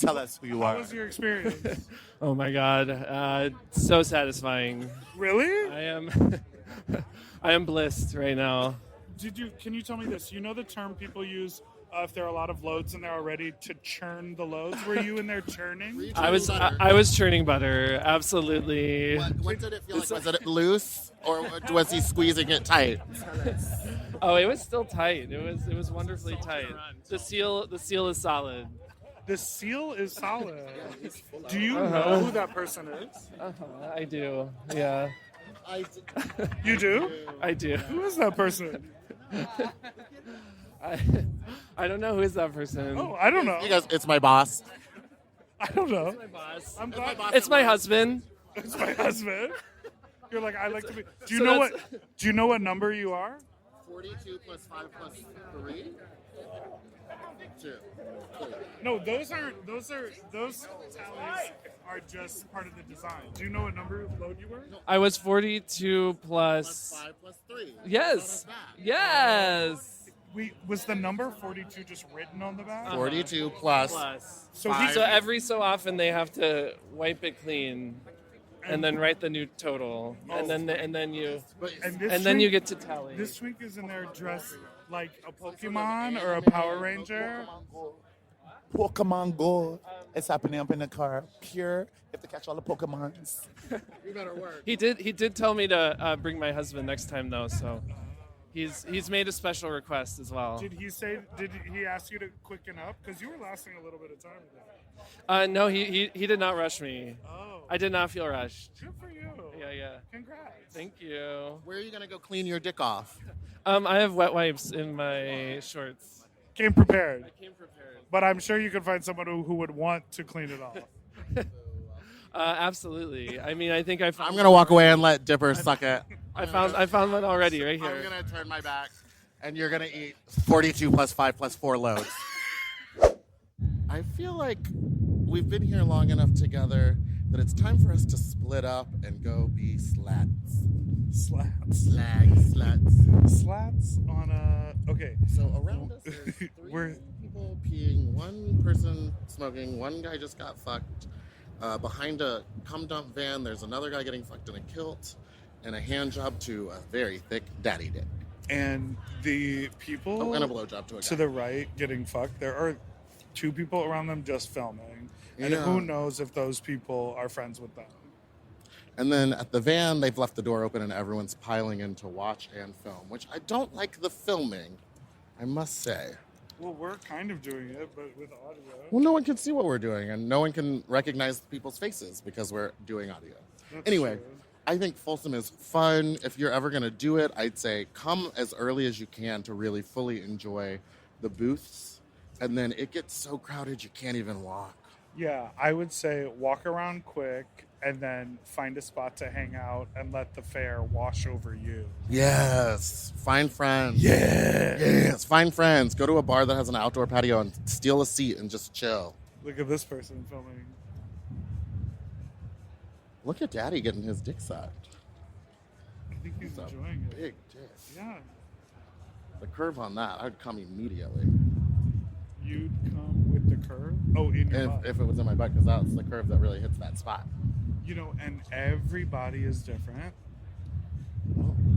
Tell us who you How are. was your experience? Oh my god, so satisfying. Really? I am I am blissed right now. Can you tell me this? You know the term people use if there are a lot of loads in there already to churn the loads? Were you in there churning? I was churning butter, absolutely. What did it feel like? Was it loose or was he squeezing it tight? Oh, it was still tight. It was wonderfully tight. The seal is solid. The seal is solid. Do you Uh-huh. know who that person is? I do. Yeah. You do? I do. Who is that person? I don't know who is that person. Oh, I don't know. You guys, it's my boss. I don't know. It's my boss. I'm glad. It's my husband. It's my husband. You're like, I like to be. Do you So know that's- what? Do you know what number you are? 42 plus 5 plus 3? 2. No, those tallies are just part of the design. Do you know what number of load you were? I was 42 plus 5 plus 3. Yes. Yes. Was the number 42 just written on the back? 42 plus. So, five. so every so often they have to wipe it clean, and then write the new total, and then you you get to tally. This twink is in there dressed like a Pokemon or a Power Ranger. Pokemon Go. It's happening up in the car. Pure. You have to catch all the Pokemons. You better work. He did tell me to bring my husband next time though, so he's made a special request as well. Did he ask you to quicken up? Because you were lasting a little bit of time there. No, he did not rush me. Oh. I did not feel rushed. Good for you. Yeah. Congrats. Thank you. Where are you gonna go clean your dick off? I have wet wipes in my shorts. Came prepared. I came prepared. But I'm sure you could find someone who would want to clean it off. Absolutely. I mean, I think I found I'm gonna walk away and let Dipper suck it. I found one already right here. I'm gonna turn my back, and you're gonna eat 42 plus 5 plus 4 loads. I feel like we've been here long enough together that it's time for us to split up and go be slats. Slats. Sluts. Slats on a. Okay. So around us is 3 people peeing, 1 person smoking, 1 guy just got fucked. Behind a cum dump van, there's another guy getting fucked in a kilt, and a hand job to a very thick daddy dick. And the people Oh, and a blowjob to a guy. the right getting fucked. There are 2 people around them just filming. And Yeah. who knows if those people are friends with them. And then at the van, they've left the door open and everyone's piling in to watch and film, which I don't like the filming, I must say. Well, we're kind of doing it, but with audio. Well, no one can see what we're doing, and no one can recognize people's faces because we're doing audio. That's Anyway, true. I think Folsom is fun. If you're ever going to do it, I'd say come as early as you can to really fully enjoy the booths. And then it gets so crowded you can't even walk. Yeah, I would say walk around quick and then find a spot to hang out and let the fair wash over you. Yes. Find friends. Yeah. Yes. Find friends. Go to a bar that has an outdoor patio and steal a seat and just chill. Look at this person filming. Look at Daddy getting his dick sucked. I think he's He's a enjoying it. big dick. Yeah. The curve on that, I'd come immediately. You'd come with the curve? Oh, in your butt. If it was in my butt, because that's the curve that really hits that spot. You know, and everybody is different.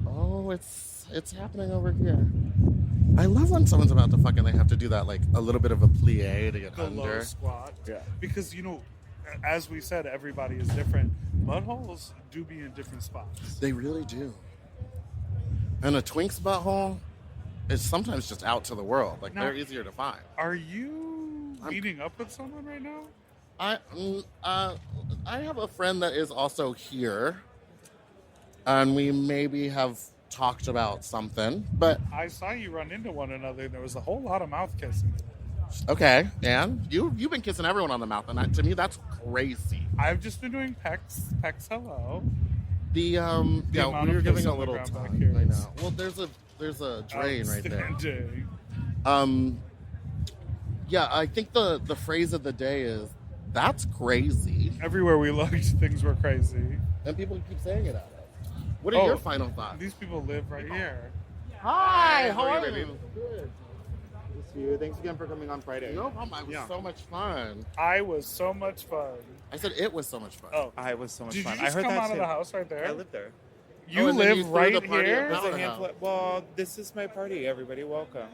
Oh, it's happening over here. I love when someone's about to fuck and they have to do that, like, a little bit of a plie to get The under. low squat. Yeah. Because, you know, as we said, everybody is different. Buttholes do be in different spots. They really do. And a twink's butthole is sometimes just out to the world. Like, Now, they're easier to find. Are you meeting up with someone right now? I have a friend that is also here, and we maybe have talked about something, but I saw you run into one another. There was a whole lot of mouth kissing. okay. And you've been kissing everyone on the mouth, and to me that's crazy. I've just been doing pecs hello. The yeah, amount we were of giving piss a on the little ground back time. here I is know. Well, there's a drain right there. Outstanding. Yeah, I think the phrase of the day is that's crazy. Everywhere we looked, things were crazy. And people keep saying it at us. What are your final thoughts? These people live right here. Hi, how are you? you? Good. you. Thanks again for coming on Friday. No problem. It was so much fun. I was so much fun. I said it was so much fun. Oh, I was so much did fun. you just I heard come that out too. of the house right there? I live there. You live right here? There's a handful. Well, this is my party. Everybody, welcome.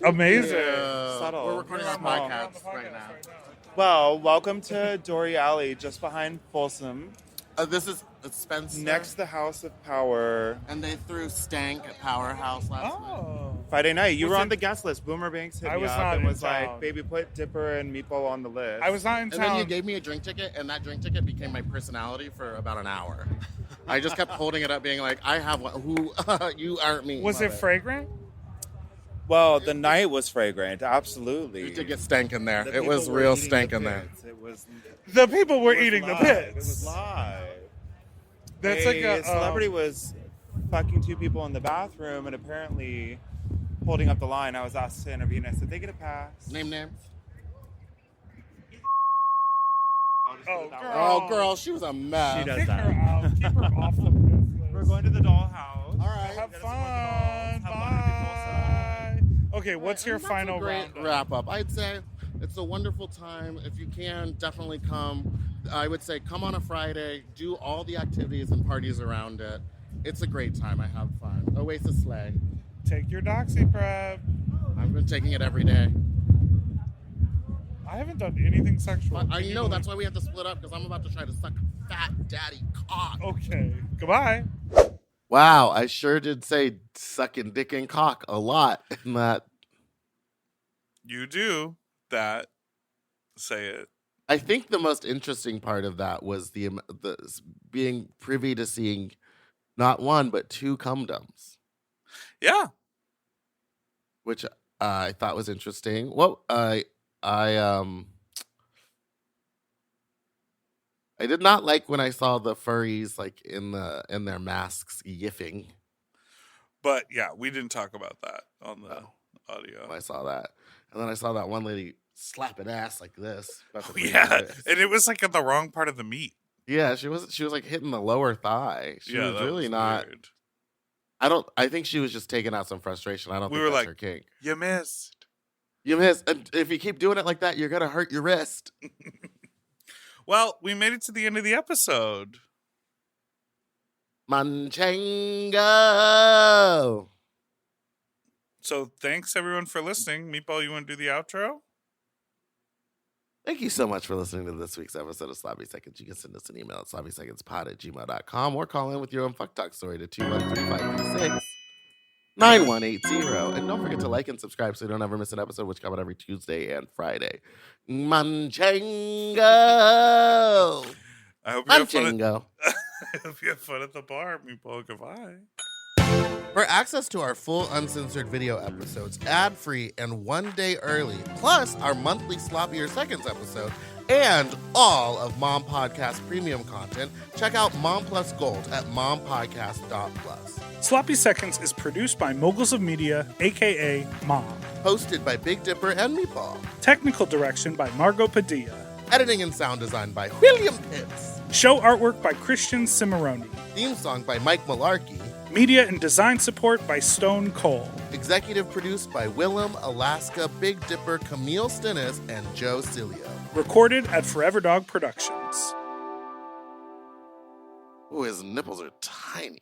Amazing. Subtle. We're recording our Small. podcast right now. Well, welcome to Dory Alley, just behind Folsom. This is Spencer. Next to the House of Power. And they threw Stank at Powerhouse last night. Friday night. You Was were it- on the guest list. Boomer Banks hit I me was up not and in was town. like, baby, put Dipper and Meatball on the list. I was not in And town. then you gave me a drink ticket, and that drink ticket became my personality for about an hour. I just kept holding it up, being like, I have one. Who? You aren't me. Was Love it fragrant? Well, the night was fragrant. Absolutely. You did get stank in there. The It people was were real eating stank the in there. pits. It was. The people were it was eating the live. pits. It was live. That's a like a celebrity was fucking two people in the bathroom and apparently holding up the line. I was asked to intervene. I said they get a pass. Name names. Oh, girl, she was a mess. She does Kick that. her out. Keep her off the business. We're going to the dollhouse. All right. Have fun. Bye. Okay, what's your final Great round? wrap up. I'd say it's a wonderful time. If you can, definitely come. I would say come on a Friday, do all the activities and parties around it. It's a great time. I have fun. Oasis Slay. Take your doxy prep. I've been taking it every day. I haven't done anything sexual. I know, that's why we have to split up, because I'm about to try to suck fat daddy cock. Okay, goodbye. Wow, I sure did say sucking dick and cock a lot in that. You do that. Say it. I think the most interesting part of that was the being privy to seeing not one but two cum dumps, Yeah. which I thought was interesting. Well, I did not like when I saw the furries like in their masks yiffing. But yeah, we didn't talk about that on the audio. I saw that, and then I saw that one lady slapping ass like this. about to Yeah, this. and it was like at the wrong part of the meat. Yeah, she was like hitting the lower thigh. She was that really was not. weird. I think she was just taking out some frustration. I don't We think were that's like, her kink. You missed. You missed. And if you keep doing it like that, you're gonna hurt your wrist. Well, we made it to the end of the episode. Manchengo. So thanks everyone for listening. Meatball, you want to do the outro? Thank you so much for listening to this week's episode of Sloppy Seconds. You can send us an email at sloppysecondspod@gmail.com or call in with your own fuck talk story to 213-536-9180. And don't forget to like and subscribe so you don't ever miss an episode, which come out every Tuesday and Friday. Manchengo. I hope you have fun. Manchengo. I hope you have fun at the bar, Meatball. Goodbye. For access to our full uncensored video episodes, ad-free and 1 day early, plus our monthly Sloppier Seconds episode, and all of Mom Podcast premium content, check out Mom Plus Gold at mompodcast.plus. Sloppy Seconds is produced by Moguls of Media, aka Mom. Hosted by Big Dipper and Meatball. Technical direction by Margot Padilla. Editing and sound design by William Pitts. Show artwork by Christian Cimarroni. Theme song by Mike Malarkey. Media and design support by Stone Cole. Executive produced by Willem, Alaska, Big Dipper, Camille Stennis, and Joe Cilio. Recorded at Forever Dog Productions. Oh, his nipples are tiny.